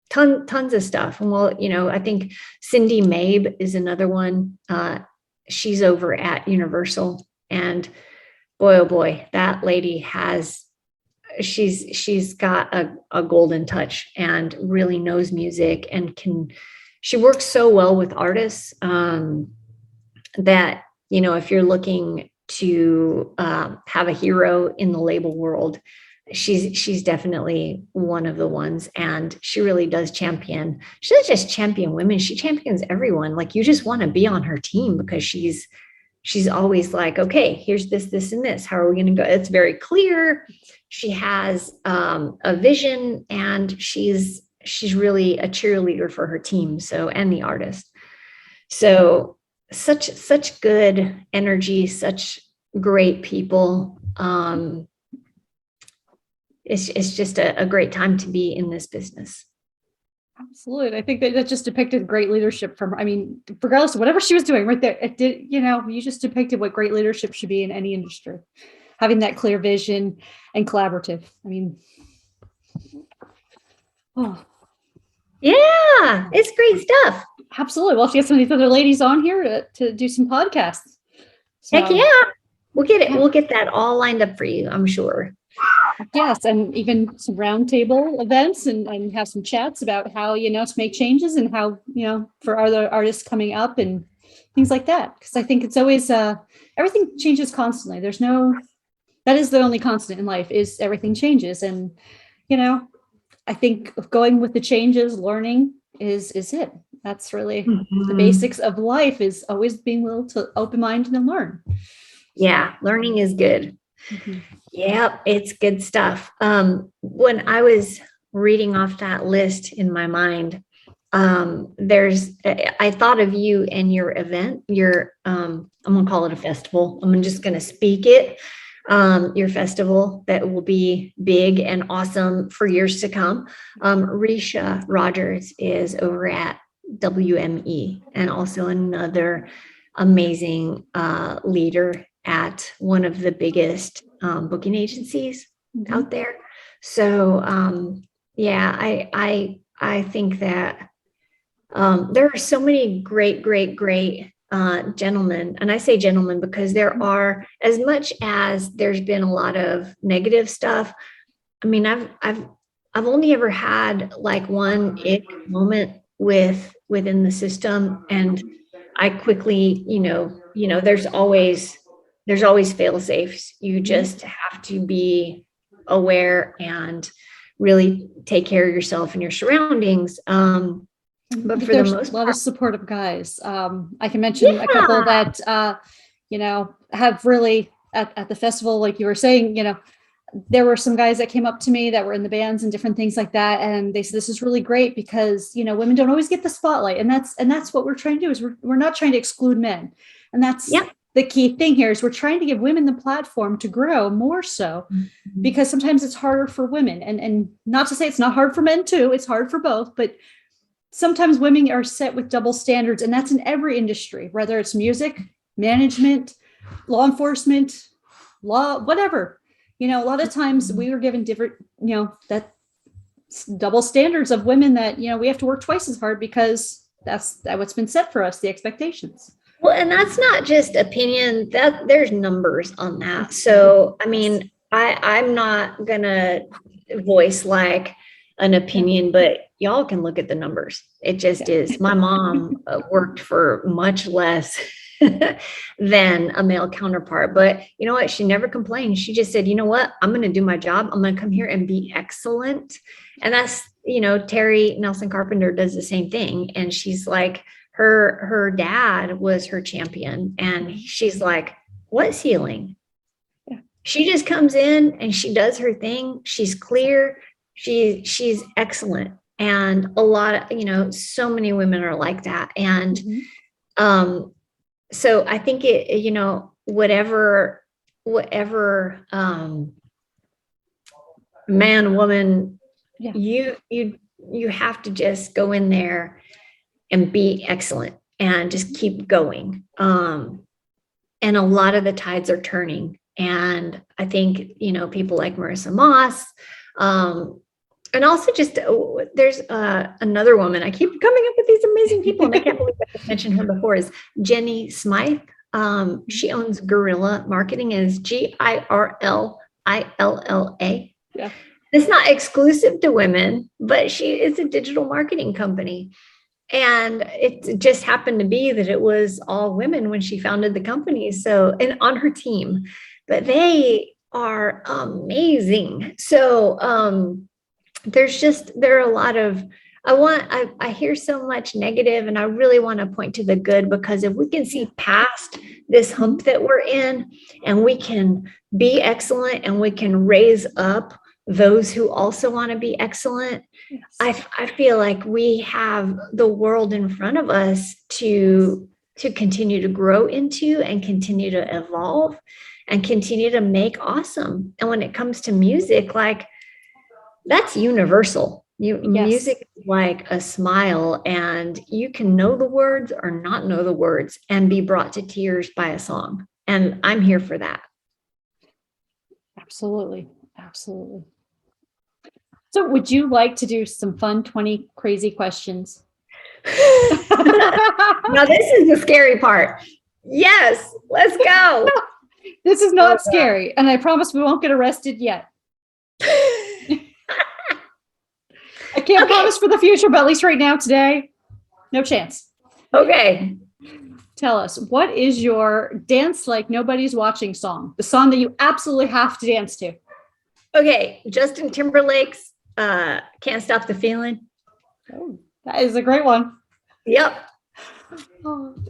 tons of stuff. And I think Cindy Mabe is another one. She's over at Universal, and boy, oh boy, that lady she's got a golden touch and really knows music, and she works so well with artists that, if you're looking to have a hero in the label world, she's definitely one of the ones. And she really does champion. She doesn't just champion women. She champions everyone. Like, you just want to be on her team because she's always like, okay, here's this, and this. How are we going to go? It's very clear. She has a vision, and she's really a cheerleader for her team. So, and the artist. So such good energy, such great people. It's just a great time to be in this business. Absolutely. I think that just depicted great leadership from, regardless of whatever she was doing right there, it did, you just depicted what great leadership should be in any industry, having that clear vision and collaborative. Yeah, it's great stuff. Absolutely. Well, she has some of these other ladies on here to do some podcasts. So, heck yeah. We'll get it. Yeah. We'll get that all lined up for you, I'm sure. Yes, and even some roundtable events and have some chats about how, to make changes and how, for other artists coming up and things like that. Because I think it's always, everything changes constantly. That is the only constant in life, is everything changes. And, I think going with the changes, learning is it. That's really the basics of life, is always being willing to open minded and learn. Yeah, learning is good. Mm-hmm. Yeah, it's good stuff. When I was reading off that list in my mind, I thought of you and your event, I'm gonna call it a festival. I'm just gonna speak it. Your festival that will be big and awesome for years to come. Risha Rogers is over at WME, and also another amazing leader at one of the biggest booking agencies out there. So yeah, I think that there are so many great gentlemen, and I say gentlemen because there are, as much as there's been a lot of negative stuff. I mean, I've only ever had like one ick moment within the system, and I quickly, there's always fail safes. You just have to be aware and really take care of yourself and your surroundings. But for the most part, a lot of supportive guys. I can mention a couple that, have really at the festival, like you were saying, there were some guys that came up to me that were in the bands and different things like that. And they said, this is really great because, women don't always get the spotlight. And that's what we're trying to do, is we're not trying to exclude men. And that's the key thing here, is we're trying to give women the platform to grow more so, because sometimes it's harder for women, and not to say it's not hard for men too, it's hard for both, but sometimes women are set with double standards, and that's in every industry, whether it's music, management, law enforcement, law, whatever. A lot of times we were given different, that double standards of women that, we have to work twice as hard because that's what's been set for us, the expectations. Well, and that's not just opinion, that there's numbers on that. So, I mean, I'm not gonna voice like an opinion, but y'all can look at the numbers. It just is. My mom worked for much less than a male counterpart, but you know what? She never complained. She just said, you know what? I'm going to do my job. I'm going to come here and be excellent. And that's, Terry Nelson Carpenter does the same thing. And she's like, her dad was her champion. And she's like, what's healing? Yeah. She just comes in and she does her thing. She's clear. She's excellent. And a lot of, so many women are like that. And, so I think whatever, man, woman, you have to just go in there and be excellent and just keep going. And a lot of the tides are turning. And I think, people like Marissa Moss, and also just, there's another woman, I keep coming up with these amazing people, and I can't believe I mentioned her before, is Jenny Smythe. She owns Guerrilla Marketing, and is Girlla. Yeah. It's not exclusive to women, but she is a digital marketing company. And it just happened to be that it was all women when she founded the company. So, and on her team, but they are amazing. So, there are a lot of, I hear so much negative, and I really want to point to the good, because if we can see past this hump that we're in, and we can be excellent, and we can raise up those who also want to be excellent, yes. I feel like we have the world in front of us to continue to grow into, and continue to evolve, and continue to make awesome. And when it comes to music, like, that's universal. Music is like a smile, and you can know the words or not know the words and be brought to tears by a song. And I'm here for that. Absolutely. So would you like to do some fun 20 crazy questions? Now this is the scary part. Yes, let's go. This is not scary. And I promise we won't get arrested yet. I can't promise for the future, but at least right now, today, no chance. Okay. Tell us, what is your dance like nobody's watching song? The song that you absolutely have to dance to. Okay. Justin Timberlake's Can't Stop the Feeling. Oh, that is a great one. Yep.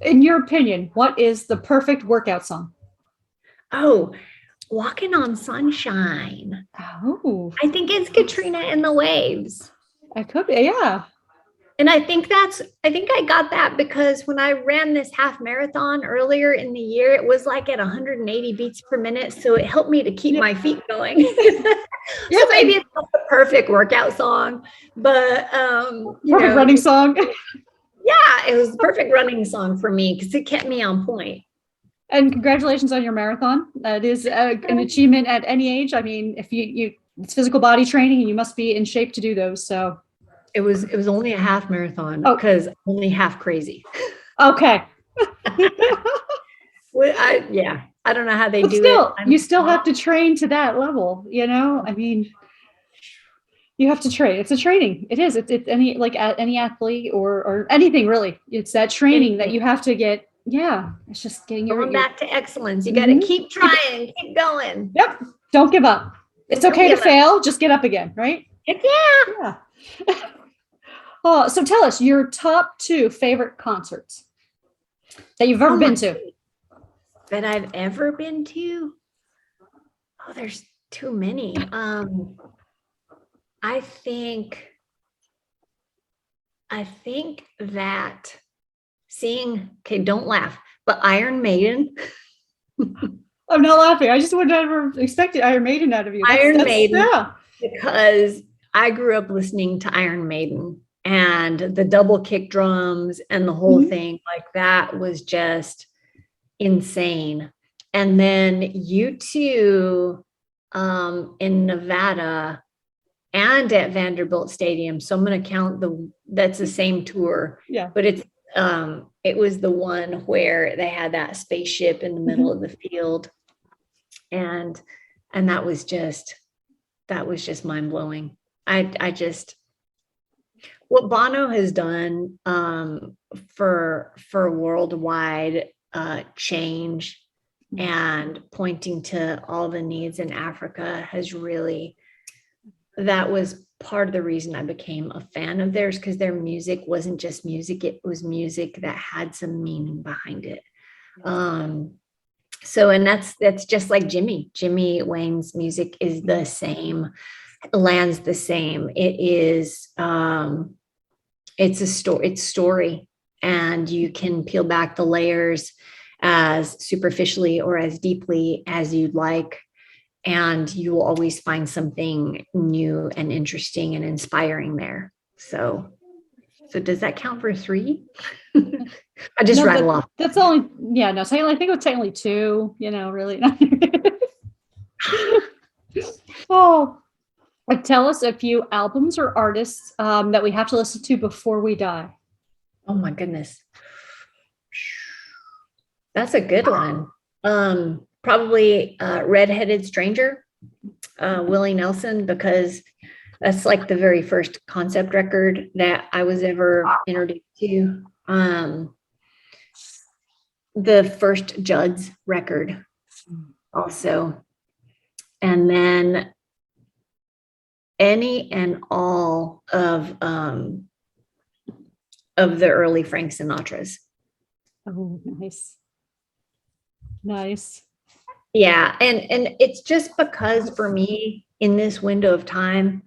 In your opinion, what is the perfect workout song? Oh, Walking on Sunshine. Oh, I think it's Katrina and the Waves. I could be, yeah. And I think I got that because when I ran this half marathon earlier in the year, it was like at 180 beats per minute. So it helped me to keep my feet going. So maybe it's not the perfect workout song, but perfect running song. Yeah, it was the perfect running song for me because it kept me on point. And congratulations on your marathon. It is an achievement at any age. I mean, if you it's physical body training, and you must be in shape to do those. So it was only a half marathon because I'm only half crazy. Okay. I don't know how they do it. You still have to train to that level, you know? I mean, you have to train. It's a training. It is. It's any like any athlete or anything really. It's that training that you have to get. Yeah, it's just getting going back to excellence. You got to keep trying, keep going. Yep. Don't give up. It's okay to fail. Just get up again, right? Heck yeah. Yeah. So tell us your top 2 favorite concerts that you've ever been to. That I've ever been to? Oh, there's too many. I think that seeing, don't laugh, but Iron Maiden. I'm not laughing. I just would never expected Iron Maiden out of you. Iron Maiden, because I grew up listening to Iron Maiden and the double kick drums and the whole thing, like that was just insane. And then U2 in Nevada and at Vanderbilt Stadium. So I'm going to count that's the same tour. Yeah. But it was the one where they had that spaceship in the middle of the field. And that was just mind blowing. What Bono has done for worldwide change and pointing to all the needs in Africa that was part of the reason I became a fan of theirs, because their music wasn't just music, it was music that had some meaning behind it. So, and that's just like Jimmy Wayne's music is the same, lands the same. It is, it's story, and you can peel back the layers as superficially or as deeply as you'd like. And you will always find something new and interesting and inspiring there. So does that count for 3? I just rattle off. That's only, so I think it was technically 2, really. Tell us a few albums or artists that we have to listen to before we die. Oh my goodness. That's a good one. Probably Redheaded Stranger, Willie Nelson, because that's like the very first concept record that I was ever introduced to. The first Judd's record also. And then any and all of the early Frank Sinatras. Oh, nice. Yeah. And it's just because for me in this window of time,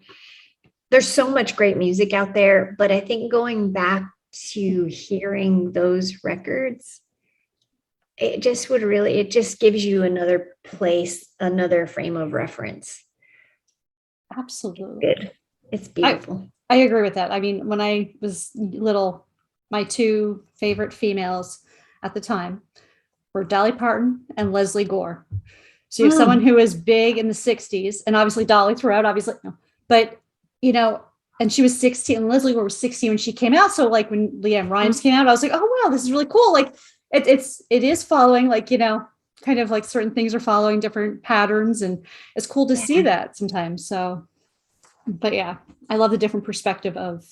there's so much great music out there, but I think going back to hearing those records, it just gives you another place, another frame of reference. Absolutely. Good. It's beautiful. I agree with that. I mean, when I was little, my 2 favorite females at the time were Dolly Parton and Leslie Gore. So you have someone who was big in the 60s, and obviously Dolly throughout, but and she was 16, and Leslie Gore was 16 when she came out. So like when Leanne Rimes came out, I was like, oh wow, this is really cool. Like it is following kind of like certain things are following different patterns, and it's cool to see that sometimes. So, but yeah, I love the different perspective of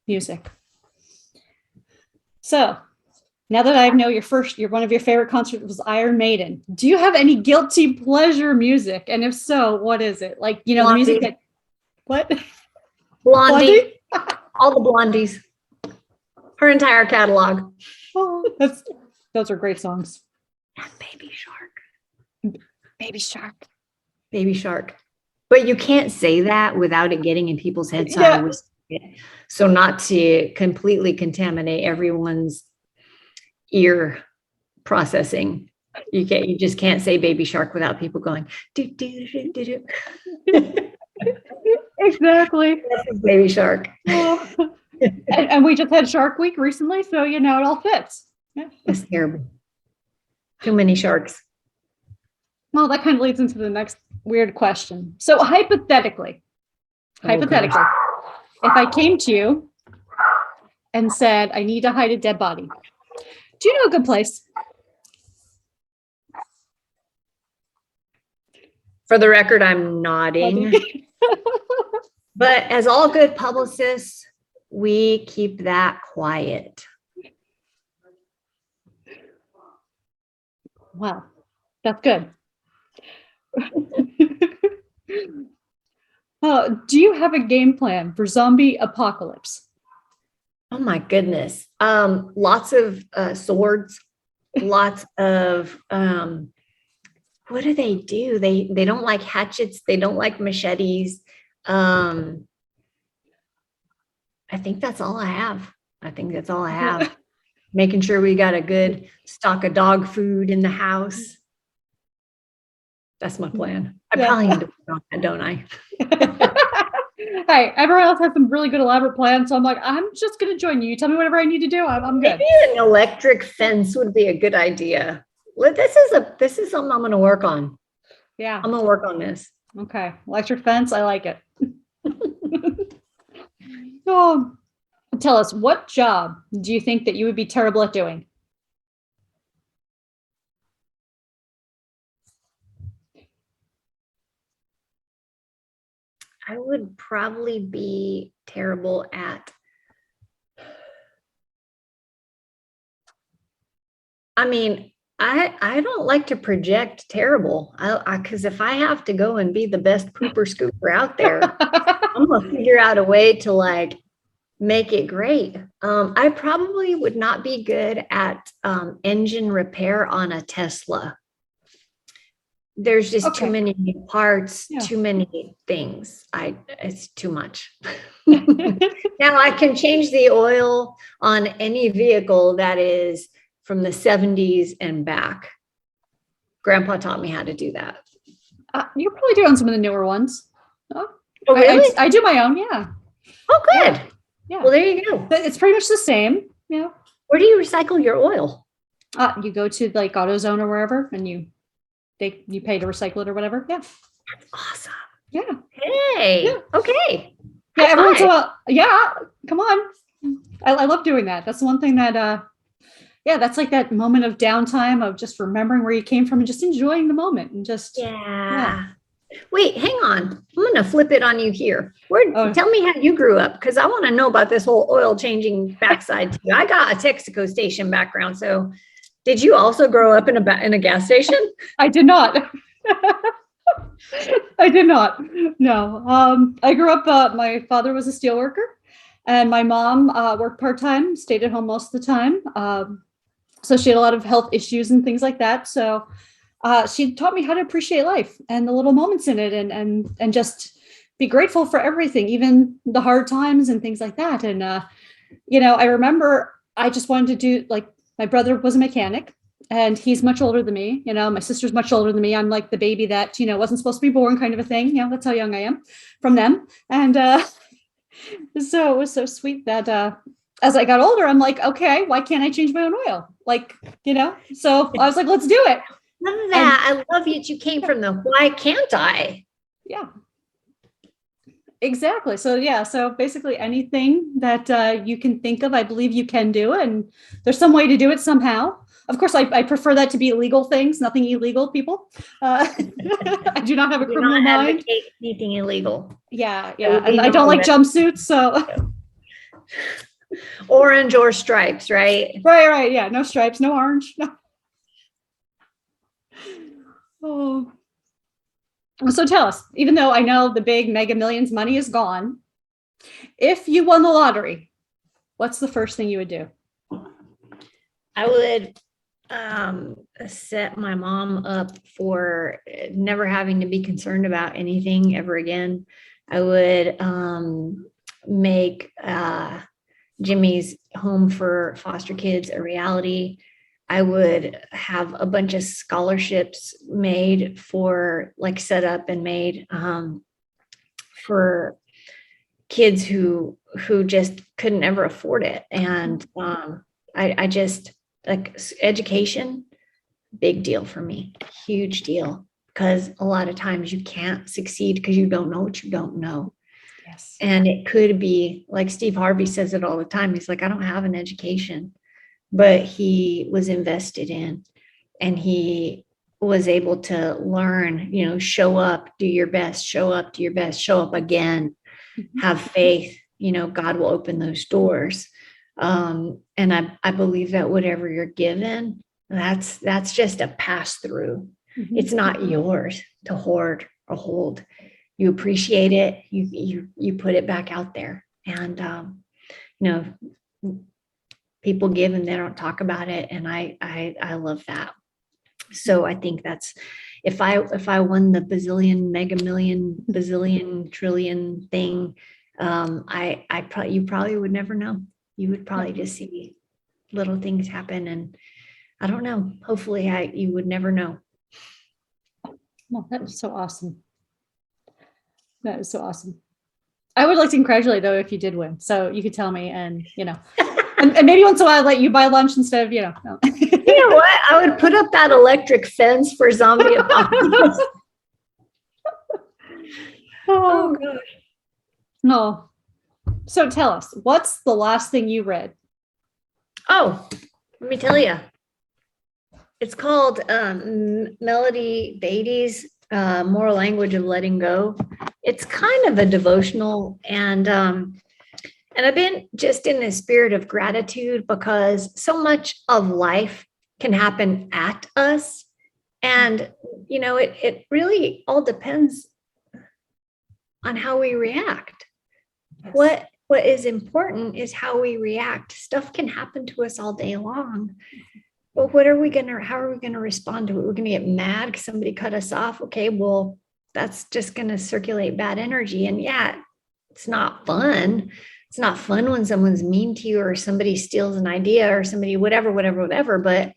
music. So now that I know your one of your favorite concerts was Iron Maiden, do you have any guilty pleasure music? And if so, what is it? Like, you know, Blondie. the music that, what? Blondie. All the Blondies. Her entire catalog. Oh, those are great songs. And Baby Shark. Baby Shark. Baby Shark. But you can't say that without it getting in people's heads. So not to completely contaminate everyone's ear processing. You just can't say Baby Shark without people going, do, do, do, do, do. Exactly. That's Baby Shark. Oh. And we just had Shark Week recently, so you know it all fits. Yeah. That's terrible. Too many sharks. Well, that kind of leads into the next weird question. So hypothetically, if I came to you and said, I need to hide a dead body, do you know a good place? For the record, I'm nodding. But as all good publicists, we keep that quiet. Wow, that's good. Do you have a game plan for zombie apocalypse? Oh my goodness. Lots of swords, lots of what do? They don't like hatchets, they don't like machetes. I think that's all I have. Making sure we got a good stock of dog food in the house. That's my plan. I probably need to work on that, don't I? Hey, everyone else has some really good elaborate plans, so I'm like, I'm just going to join you. You tell me whatever I need to do. I'm good. Maybe an electric fence would be a good idea. This is something I'm going to work on. Yeah, I'm going to work on this. Okay, electric fence. I like it. Oh, tell us, what job do you think that you would be terrible at doing? I would probably be terrible at, I don't like to project terrible. Because if I have to go and be the best pooper scooper out there, I'm gonna figure out a way to like make it great. I probably would not be good at engine repair on a Tesla. There's just too many parts, too many things. It's too much. Now I can change the oil on any vehicle that is from the 70s and back. Grandpa taught me how to do that. You're probably doing some of the newer ones. Oh, really? I do my own, yeah. Oh, good. Yeah. Well, there you go. But it's pretty much the same. Yeah. Where do you recycle your oil? You go to like AutoZone or wherever, and you pay to recycle it or whatever. Yeah. That's awesome. Yeah. Hey. Yeah. Okay. Yeah. Every once in a while. Yeah. Come on. I love doing that. That's one thing that. Yeah, that's like that moment of downtime of just remembering where you came from and just enjoying the moment and just. Yeah. Wait, hang on. I'm going to flip it on you here. Tell me how you grew up, because I want to know about this whole oil changing backside too. I got a Texaco station background. So did you also grow up in a gas station? I did not. I did not. No. I grew up, my father was a steel worker and my mom worked part-time, stayed at home most of the time. So she had a lot of health issues and things like that. So she taught me how to appreciate life and the little moments in it and just be grateful for everything, even the hard times and things like that. And, I remember I just wanted to do, like, my brother was a mechanic and he's much older than me. My sister's much older than me. I'm like the baby that, wasn't supposed to be born kind of a thing. That's how young I am from them. And so it was so sweet that as I got older, I'm like, okay, why can't I change my own oil? Like, so I was like, let's do it. Love that. I love it. You came from the why can't I? Yeah. Exactly. So yeah, so basically anything that you can think of, I believe you can do, and there's some way to do it somehow. Of course, I prefer that to be illegal things, nothing illegal, people. I do not have a Do criminal not mind. advocate anything illegal. Yeah, There yeah, would be and I no don't like arrest. jumpsuits, so Orange or stripes, right? right, yeah, no stripes, no orange, no. Oh, so tell us, even though I know the big Mega Millions money is gone, if you won the lottery, what's the first thing you would do? I would set my mom up for never having to be concerned about anything ever again. I would make Jimmy's home for foster kids a reality. I would have a bunch of scholarships made for, like, set up and made for kids who just couldn't ever afford it. And I just, like, education, big deal for me, huge deal, because a lot of times you can't succeed because you don't know what you don't know. Yes. And it could be like Steve Harvey says it all the time. He's like, I don't have an education, but he was invested in, and he was able to learn, show up, do your best, show up, do your best, show up again, have faith, God will open those doors. And I believe that whatever you're given, that's just a pass through. It's not yours to hoard or hold. You appreciate it. You put it back out there, and people give and they don't talk about it, and I love that. So I think that's, if I won the bazillion, mega million, bazillion, trillion thing, you probably would never know. You would probably just see little things happen, and I don't know. Hopefully, you would never know. Well, that is so awesome. That is so awesome. I would like to congratulate, though, if you did win. So you could tell me, and and maybe once in a while, I'd let you buy lunch instead of, No. You know what? I would put up that electric fence for zombie apocalypse. Oh gosh. No. So tell us, what's the last thing you read? Oh, let me tell you. It's called Melody Beatty's Moral Language of Letting Go. It's kind of a devotional, and I've been just in the spirit of gratitude, because so much of life can happen at us. And, it really all depends on how we react. Yes. What is important is how we react. Stuff can happen to us all day long. But how are we going to respond to it? We're going to get mad because somebody cut us off. Okay, well, that's just going to circulate bad energy. And yeah, it's not fun. It's not fun when someone's mean to you, or somebody steals an idea, or somebody, whatever. But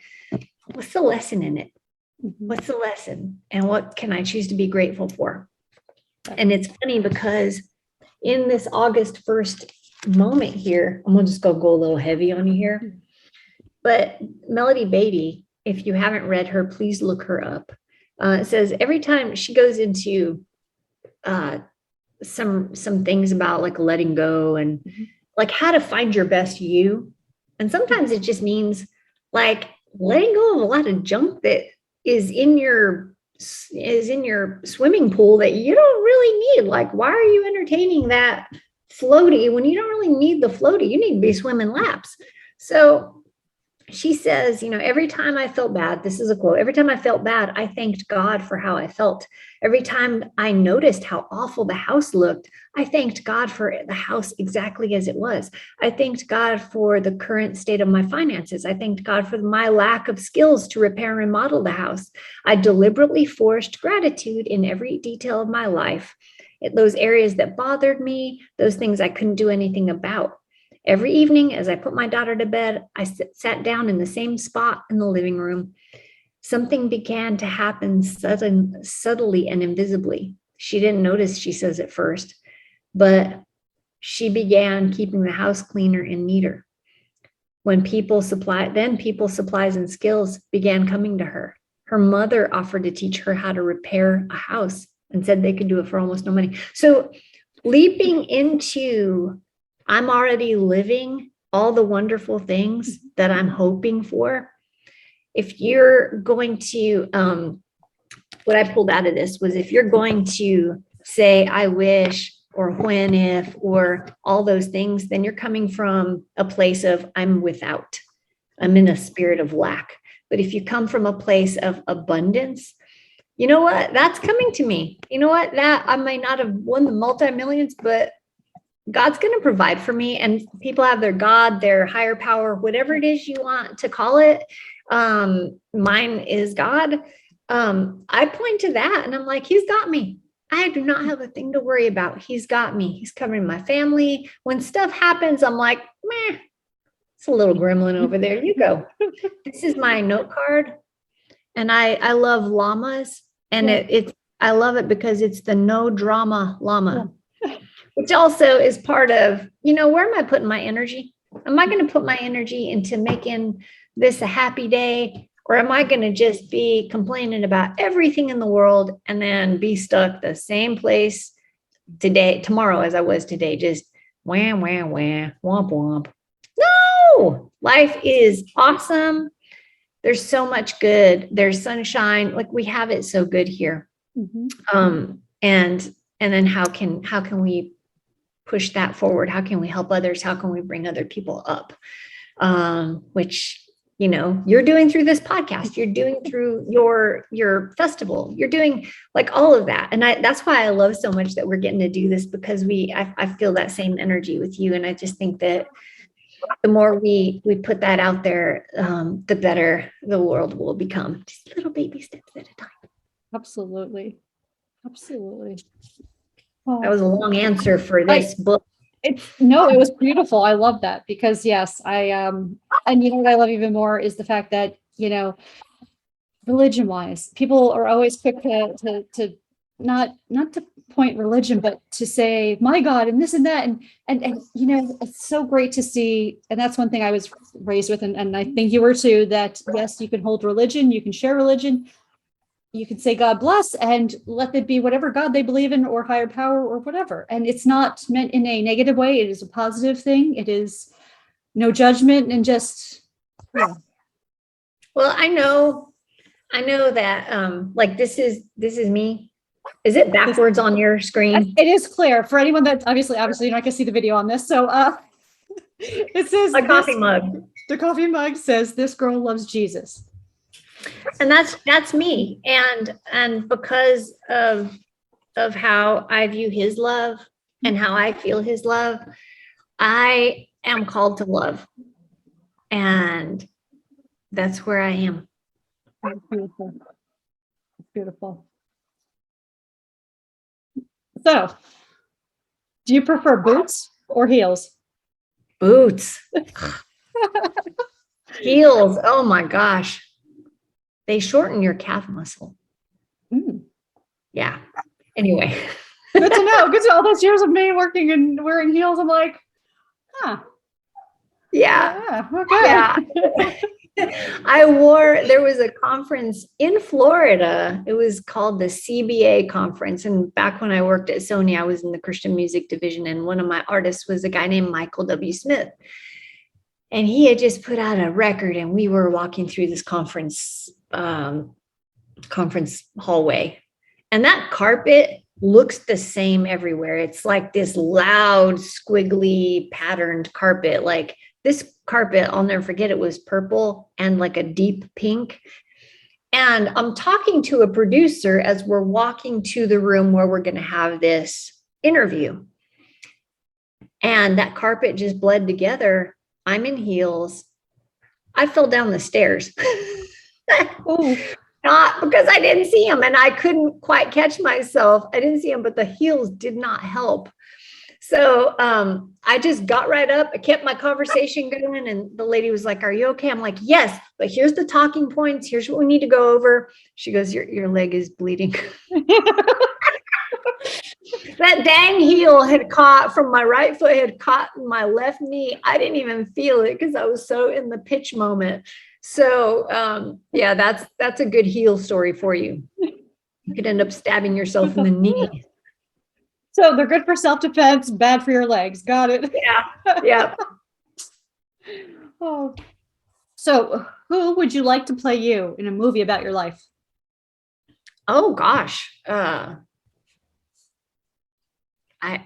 what's the lesson in it? What's the lesson? And what can I choose to be grateful for? And it's funny because in this August 1st moment here, I'm going to just go a little heavy on you here. But Melody Beatty, if you haven't read her, please look her up. It says every time she goes into some things about, like, letting go and like how to find your best you. And sometimes it just means, like, letting go of a lot of junk that is in your swimming pool that you don't really need. Like, why are you entertaining that floaty when you don't really need the floaty? You need to be swimming laps. So she says, every time I felt bad, this is a quote, every time I felt bad, I thanked God for how I felt. Every time I noticed how awful the house looked, I thanked God for the house exactly as it was. I thanked God for the current state of my finances. I thanked God for my lack of skills to repair and remodel the house. I deliberately forced gratitude in every detail of my life. Those areas that bothered me, those things I couldn't do anything about. Every evening, as I put my daughter to bed, I sat down in the same spot in the living room. Something began to happen subtly and invisibly. She didn't notice, she says, at first, but she began keeping the house cleaner and neater. People supplies and skills began coming to her. Her mother offered to teach her how to repair a house and said they could do it for almost no money. So leaping into, I'm already living all the wonderful things that I'm hoping for. If you're going to, what I pulled out of this was, if you're going to say, I wish, or when if, or all those things, then you're coming from a place of, I'm without, I'm in a spirit of lack. But if you come from a place of abundance, you know what? That's coming to me. You know what? That I might not have won the multi-millions, but God's going to provide for me. And people have their God, their higher power, whatever it is you want to call it. Mine is God. I point to that and I'm like, he's got me. I do not have a thing to worry about. He's got me. He's covering my family. When stuff happens, I'm like, meh, it's a little gremlin over there. You go. This is my note card. And I love llamas. And I love it because it's the no drama llama, which also is part of, where am I putting my energy? Am I going to put my energy into making this a happy day? Or am I going to just be complaining about everything in the world and then be stuck the same place tomorrow as I was today? Just wham, wham, wham, womp, womp. No, life is awesome. There's so much good. There's sunshine. Like, we have it so good here. Mm-hmm. And then how can we push that forward? How can we help others? How can we bring other people up? Which, you're doing through this podcast, you're doing through your festival, you're doing like all of that. And that's why I love so much that we're getting to do this, because I feel that same energy with you. And I just think that the more we put that out there, the better the world will become. Just little baby steps at a time. Absolutely. That was a long answer for this book. It was beautiful. I love that, because yes, and what I love even more is the fact that, religion wise, people are always quick to not to point religion, but to say my God and this and that. And it's so great to see. And that's one thing I was raised with. And I think you were too, that yes, you can hold religion, you can share religion. You can say God bless and let it be whatever God they believe in, or higher power, or whatever. And it's not meant in a negative way. It is a positive thing. It is no judgment, and just, yeah. Well, I know that, like, this is me. Is it backwards on your screen? It is clear for anyone that obviously you're not going to see the video on this. So, it says a coffee mug. The coffee mug says, "This girl loves Jesus." And that's me. And because of how I view his love and how I feel his love, I am called to love. And that's where I am. That's beautiful. It's beautiful. So, do you prefer boots or heels? Boots. Heels. Oh my gosh. They shorten your calf muscle. Yeah. Anyway. Good to know. Good to all those years of me working and wearing heels. I'm like, huh. Yeah. Okay. Yeah. There was a conference in Florida. It was called the CBA conference. And back when I worked at Sony, I was in the Christian music division. And one of my artists was a guy named Michael W. Smith. And he had just put out a record, and we were walking through this conference hallway. And that carpet looks the same everywhere. It's like this loud, squiggly, patterned carpet. Like, this carpet, I'll never forget, it was purple and like a deep pink. And I'm talking to a producer as we're walking to the room where we're going to have this interview. And that carpet just bled together. I'm in heels. I fell down the stairs. Not because I didn't see him and I couldn't quite catch myself. I didn't see him, but the heels did not help. So I just got right up. I kept my conversation going. And the lady was like, "Are you okay?" I'm like, "Yes, but here's the talking points. Here's what we need to go over." She goes, your leg is bleeding. That dang heel had caught from my right foot, had caught in my left knee. I didn't even feel it because I was so in the pitch moment. So yeah, that's a good heel story for you. You could end up stabbing yourself in the knee. So they're good for self-defense, bad for your legs. Got it. Yeah. Yeah. Oh. So who would you like to play you in a movie about your life? Oh gosh. I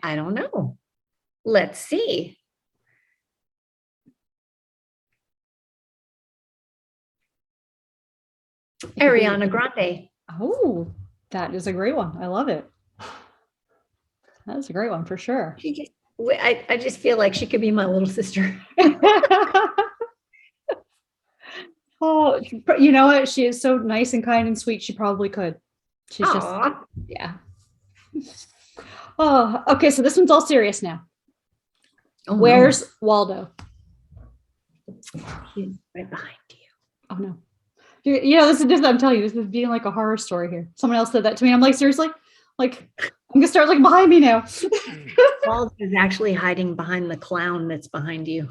don't know. Let's see. Ariana Grande. Oh, that is a great one. I love it. That's a great one for sure. I just feel like she could be my little sister. Oh, you know what? She is so nice and kind and sweet. She probably could. She's Aww. just, yeah. Oh, okay. So this one's all serious now. Oh, Where's Waldo? He's right behind you. Oh no. You know, this is I'm telling you, this is being like a horror story here. Someone else said that to me. I'm like, seriously? Like, I'm gonna start looking behind me now. Waldo is actually hiding behind the clown that's behind you.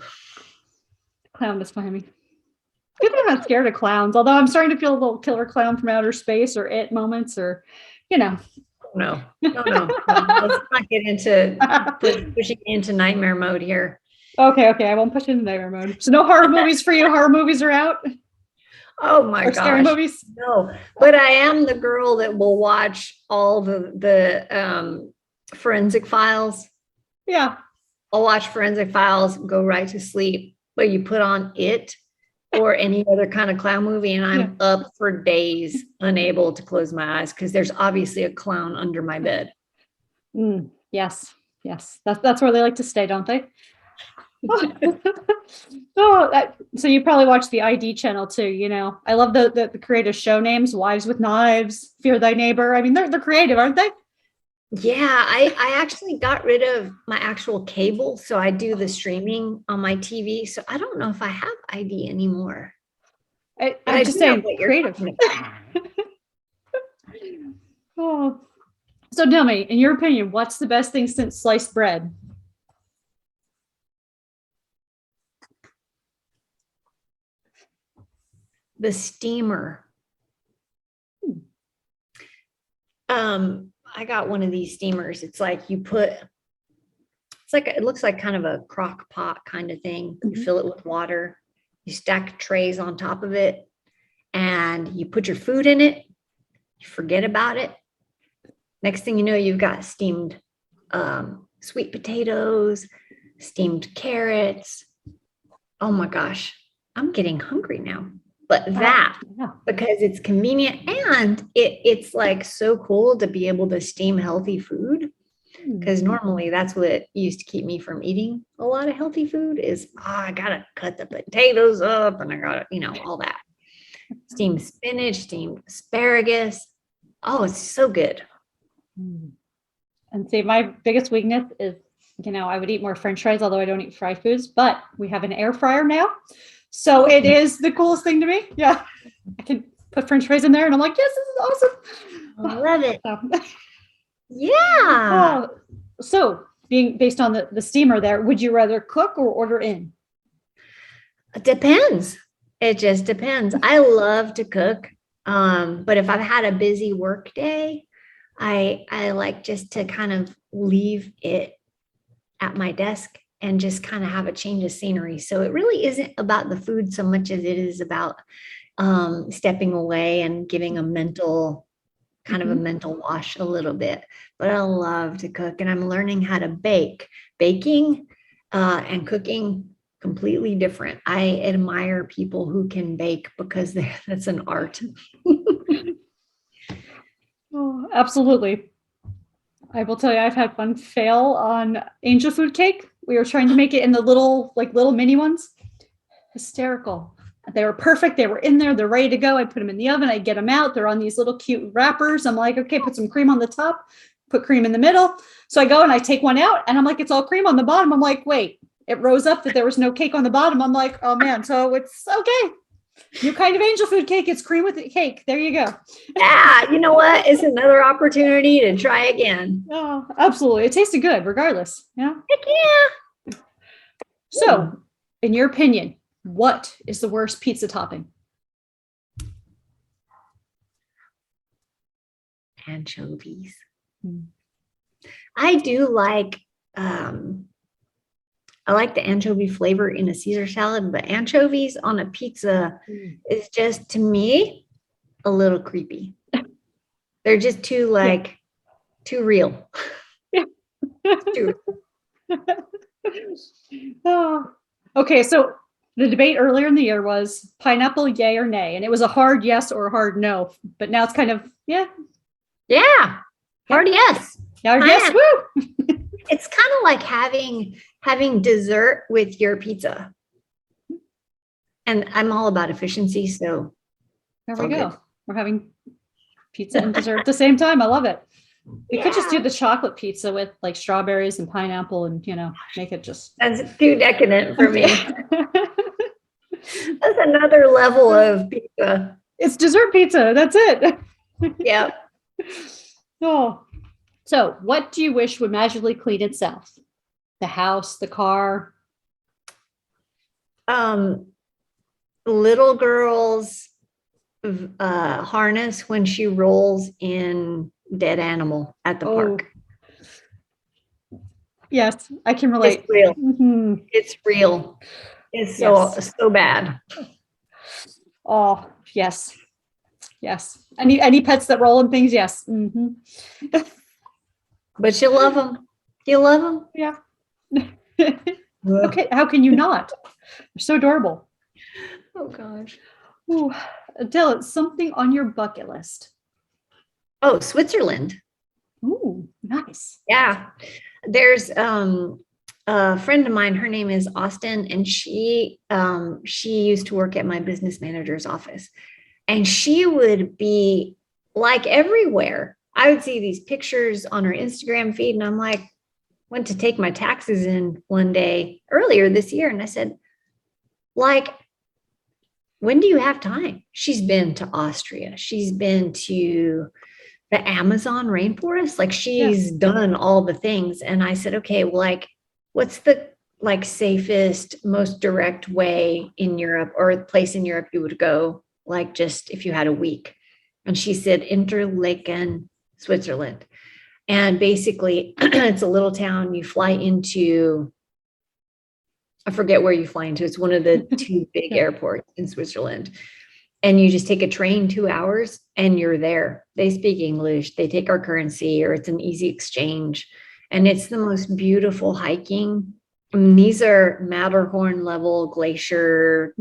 Clown that's behind me. Good thing I'm not scared of clowns, although I'm starting to feel a little killer clown from outer space or it moments or, you know. No. Let's not get into pushing into nightmare mode here. Okay. I won't push into nightmare mode. So no horror movies for you. Horror movies are out. Oh my gosh. Scary movies? No, but I am the girl that will watch all the forensic files. Yeah. I'll watch forensic files, go right to sleep. But you put on it or any other kind of clown movie, and I'm up for days, unable to close my eyes because there's obviously a clown under my bed. Yes. That's where they like to stay, don't they? So you probably watch the ID channel too. You know, I love the creative show names: Wives with Knives, Fear Thy Neighbor. I mean, they're creative, aren't they? Yeah, I actually got rid of my actual cable, so I do the streaming on my TV. So I don't know if I have ID anymore. I'm just saying, creative. Oh, so tell me, in your opinion, what's the best thing since sliced bread? The steamer. I got one of these steamers. It's like it looks like kind of a crock pot kind of thing. You fill it with water, you stack trays on top of it, and you put your food in it, you forget about it. Next thing you know, you've got steamed sweet potatoes, steamed carrots. Oh my gosh, I'm getting hungry now. But because it's convenient and it's like so cool to be able to steam healthy food, because normally that's what used to keep me from eating a lot of healthy food is I gotta cut the potatoes up and I gotta, all that. Steamed spinach, steamed asparagus. Oh, it's so good. And see, my biggest weakness is, I would eat more French fries, although I don't eat fried foods, but we have an air fryer now. So it is the coolest thing to me. Yeah. I can put French fries in there and I'm like, yes, this is awesome. I love it. Yeah. So being based on the steamer there, would you rather cook or order in? It depends. It just depends. I love to cook. But if I've had a busy work day, I like just to kind of leave it at my desk and just kind of have a change of scenery. So it really isn't about the food so much as it is about stepping away and giving a mental wash a little bit. But I love to cook and I'm learning how to bake. Baking and cooking, completely different. I admire people who can bake because that's an art. Oh, absolutely. I will tell you, I've had one fail on angel food cake. We were trying to make it in the little mini ones. Hysterical. They were perfect. They were in there. They're ready to go. I put them in the oven. I get them out. They're on these little cute wrappers. I'm like, okay, put some cream on the top, put cream in the middle. So I go and I take one out and I'm like, it's all cream on the bottom. I'm like, wait, it rose up that there was no cake on the bottom. I'm like, oh man. So it's okay. New kind of angel food cake. It's cream with the cake. There you go. Yeah. You know what? It's another opportunity to try again. Oh, absolutely. It tasted good regardless. Yeah. Heck yeah. So in your opinion, what is the worst pizza topping? Anchovies. I do like, I like the anchovy flavor in a Caesar salad, but anchovies on a pizza is just, to me, a little creepy. They're just too too real. Too Oh. Okay, so the debate earlier in the year was pineapple, yay or nay, and it was a hard yes or a hard no. But now it's kind of Yeah. Hard yes. Hard yes. Woo! It's kind of like having dessert with your pizza. And I'm all about efficiency, so there we go. Good. We're having pizza and dessert at the same time. I love it. We could just do the chocolate pizza with like strawberries and pineapple and, make it just. That's too decadent for me. That's another level of pizza. It's dessert pizza. That's it. Yeah. Oh, so what do you wish would magically clean itself? The house, the car? Little girl's harness when she rolls in dead animal at the park. Yes, I can relate. It's real. Mm-hmm. It's real. It's so bad. Oh, yes. Yes. Any pets that roll in things? Yes. Mm-hmm. But you love them. You love them? Yeah. Okay. How can you not? They're so adorable. Oh, gosh. Ooh. Adele, it's something on your bucket list. Oh, Switzerland. Ooh, nice. Yeah. There's a friend of mine, her name is Austin, and she used to work at my business manager's office. And she would be like everywhere. I would see these pictures on her Instagram feed, and I'm like, went to take my taxes in one day earlier this year. And I said, like, when do you have time? She's been to Austria. She's been to the Amazon rainforest. Like, she's done all the things. And I said, okay, well, like, what's the safest, most direct way in Europe, or a place in Europe you would go, like, just if you had a week? And she said, Interlaken, Switzerland. And basically it's a little town. You fly into, I forget where you fly into. It's one of the two big airports in Switzerland. And you just take a train 2 hours and you're there. They speak English. They take our currency, or it's an easy exchange. And it's the most beautiful hiking. I mean, these are Matterhorn level glacier,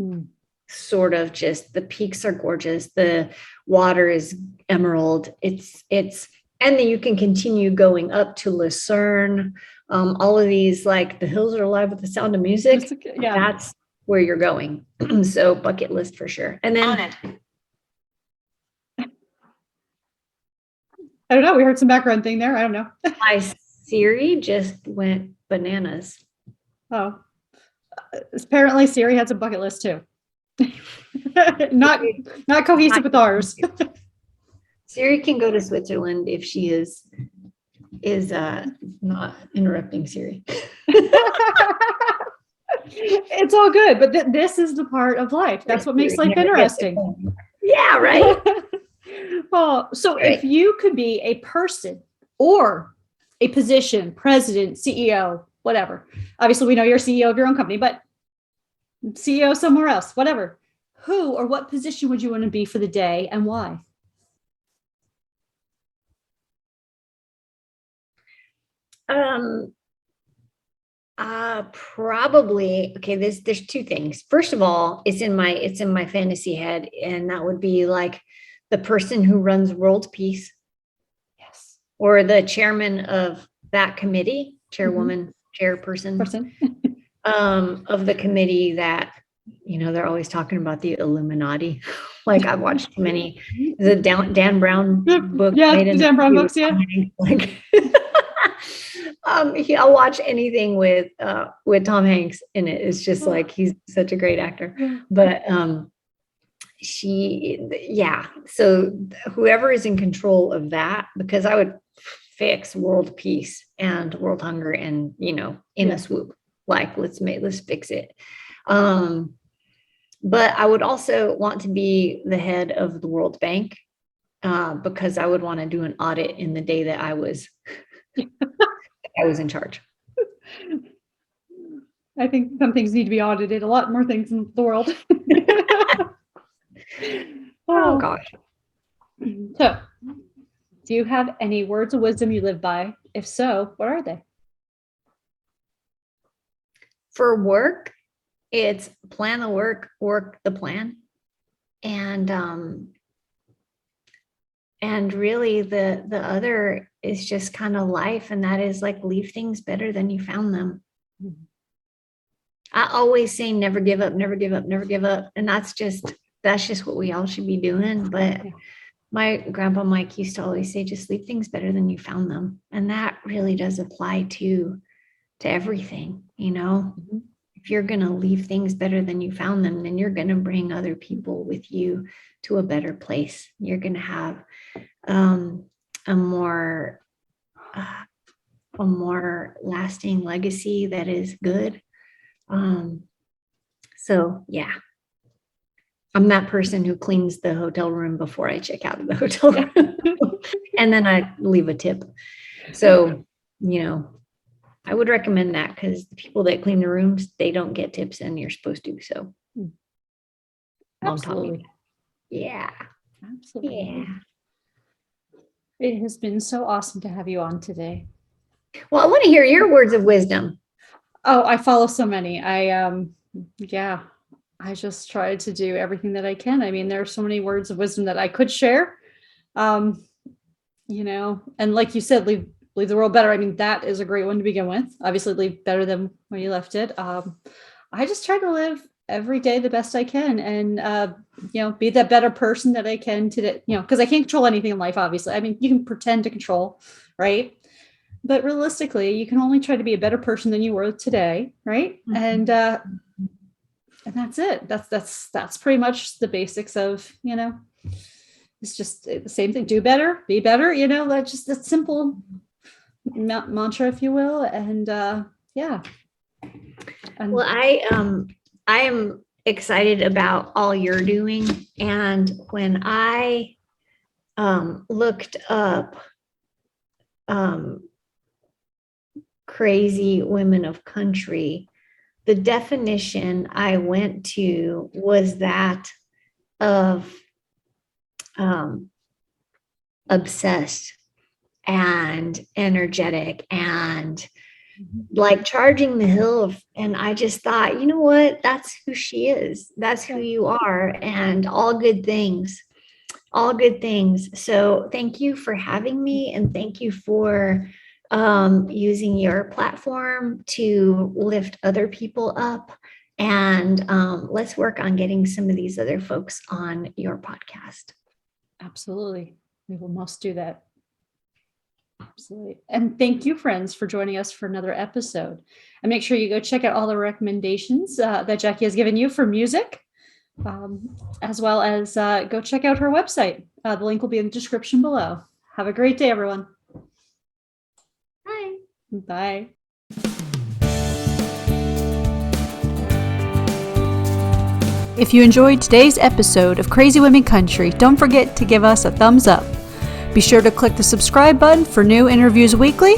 sort of, just the peaks are gorgeous. The water is emerald. And then you can continue going up to Lucerne. All of these, like, the hills are alive with the sound of music. Yeah. That's where you're going. So bucket list for sure. And then I don't know. We heard some background thing there. I don't know. My Siri just went bananas. Oh, apparently Siri has a bucket list too. not cohesive with ours. Siri can go to Switzerland if she is not interrupting Siri. It's all good, but this is the part of life. That's what makes life interesting. Yeah, right. Well, so if you could be a person or a position, president, CEO, whatever. Obviously, we know you're CEO of your own company, but CEO somewhere else, whatever. Who or what position would you want to be for the day, and why? Probably, okay, there's two things. First of all, it's in my fantasy head, and that would be like the person who runs world peace. Yes. Or the chairman of that committee, chairwoman, chairperson of the committee that, they're always talking about the Illuminati. Like, I've watched too many, the Dan Brown book. Yeah, the Dan Brown books, yeah. Like, I'll watch anything with Tom Hanks in it. It's just like, he's such a great actor. But so whoever is in control of that, because I would fix world peace and world hunger and, in a swoop, like, let's fix it. But I would also want to be the head of the World Bank, because I would want to do an audit in the day that I was I was in charge. I think some things need to be audited, a lot more things in the world. Oh gosh. So, do you have any words of wisdom you live by? If so, what are they? For work, it's plan the work, work the plan. And really the other is just kind of life, and that is like leave things better than you found them. I always say never give up, never give up, never give up. And that's just what we all should be doing. But my grandpa Mike used to always say, just leave things better than you found them. And that really does apply to everything, you know. If you're going to leave things better than you found them, then you're going to bring other people with you to a better place. You're going to have a more lasting legacy that is good. So yeah, I'm that person who cleans the hotel room before I check out of the hotel room and then I leave a tip. So, you know, I would recommend that because the people that clean the rooms, they don't get tips and you're supposed to. So absolutely. Yeah. Absolutely. Yeah. It has been so awesome to have you on today. Well, I want to hear your words of wisdom. Oh, I follow so many. I just try to do everything that I can. I mean, there are so many words of wisdom that I could share. You know, and like you said, leave the world better. I mean, that is a great one to begin with. Obviously, leave better than when you left it. I just try to live every day the best I can, and you know, be that better person that I can today. You know, because I can't control anything in life. Obviously, I mean, you can pretend to control, right? But realistically, you can only try to be a better person than you were today, right? And that's it. That's pretty much the basics of, you know, it's just the same thing. Do better, be better. You know, that's just that simple mantra, if you will. And yeah. And well, I am excited about all you're doing. And when I looked up crazy women of country, the definition I went to was that of obsessed and energetic and like charging the hill and I just thought, you know what, that's who she is. That's who you are, and all good things. So thank you for having me, and thank you for using your platform to lift other people up. And let's work on getting some of these other folks on your podcast. Absolutely. We will most do that. Absolutely. And thank you, friends, for joining us for another episode. And make sure you go check out all the recommendations that Jackie has given you for music, as well as go check out her website. The link will be in the description below. Have a great day, everyone. Bye. Bye. If you enjoyed today's episode of Crazy Women Country, don't forget to give us a thumbs up. Be sure to click the subscribe button for new interviews weekly.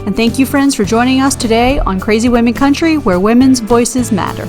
And thank you, friends, for joining us today on Crazy Women Country, where women's voices matter.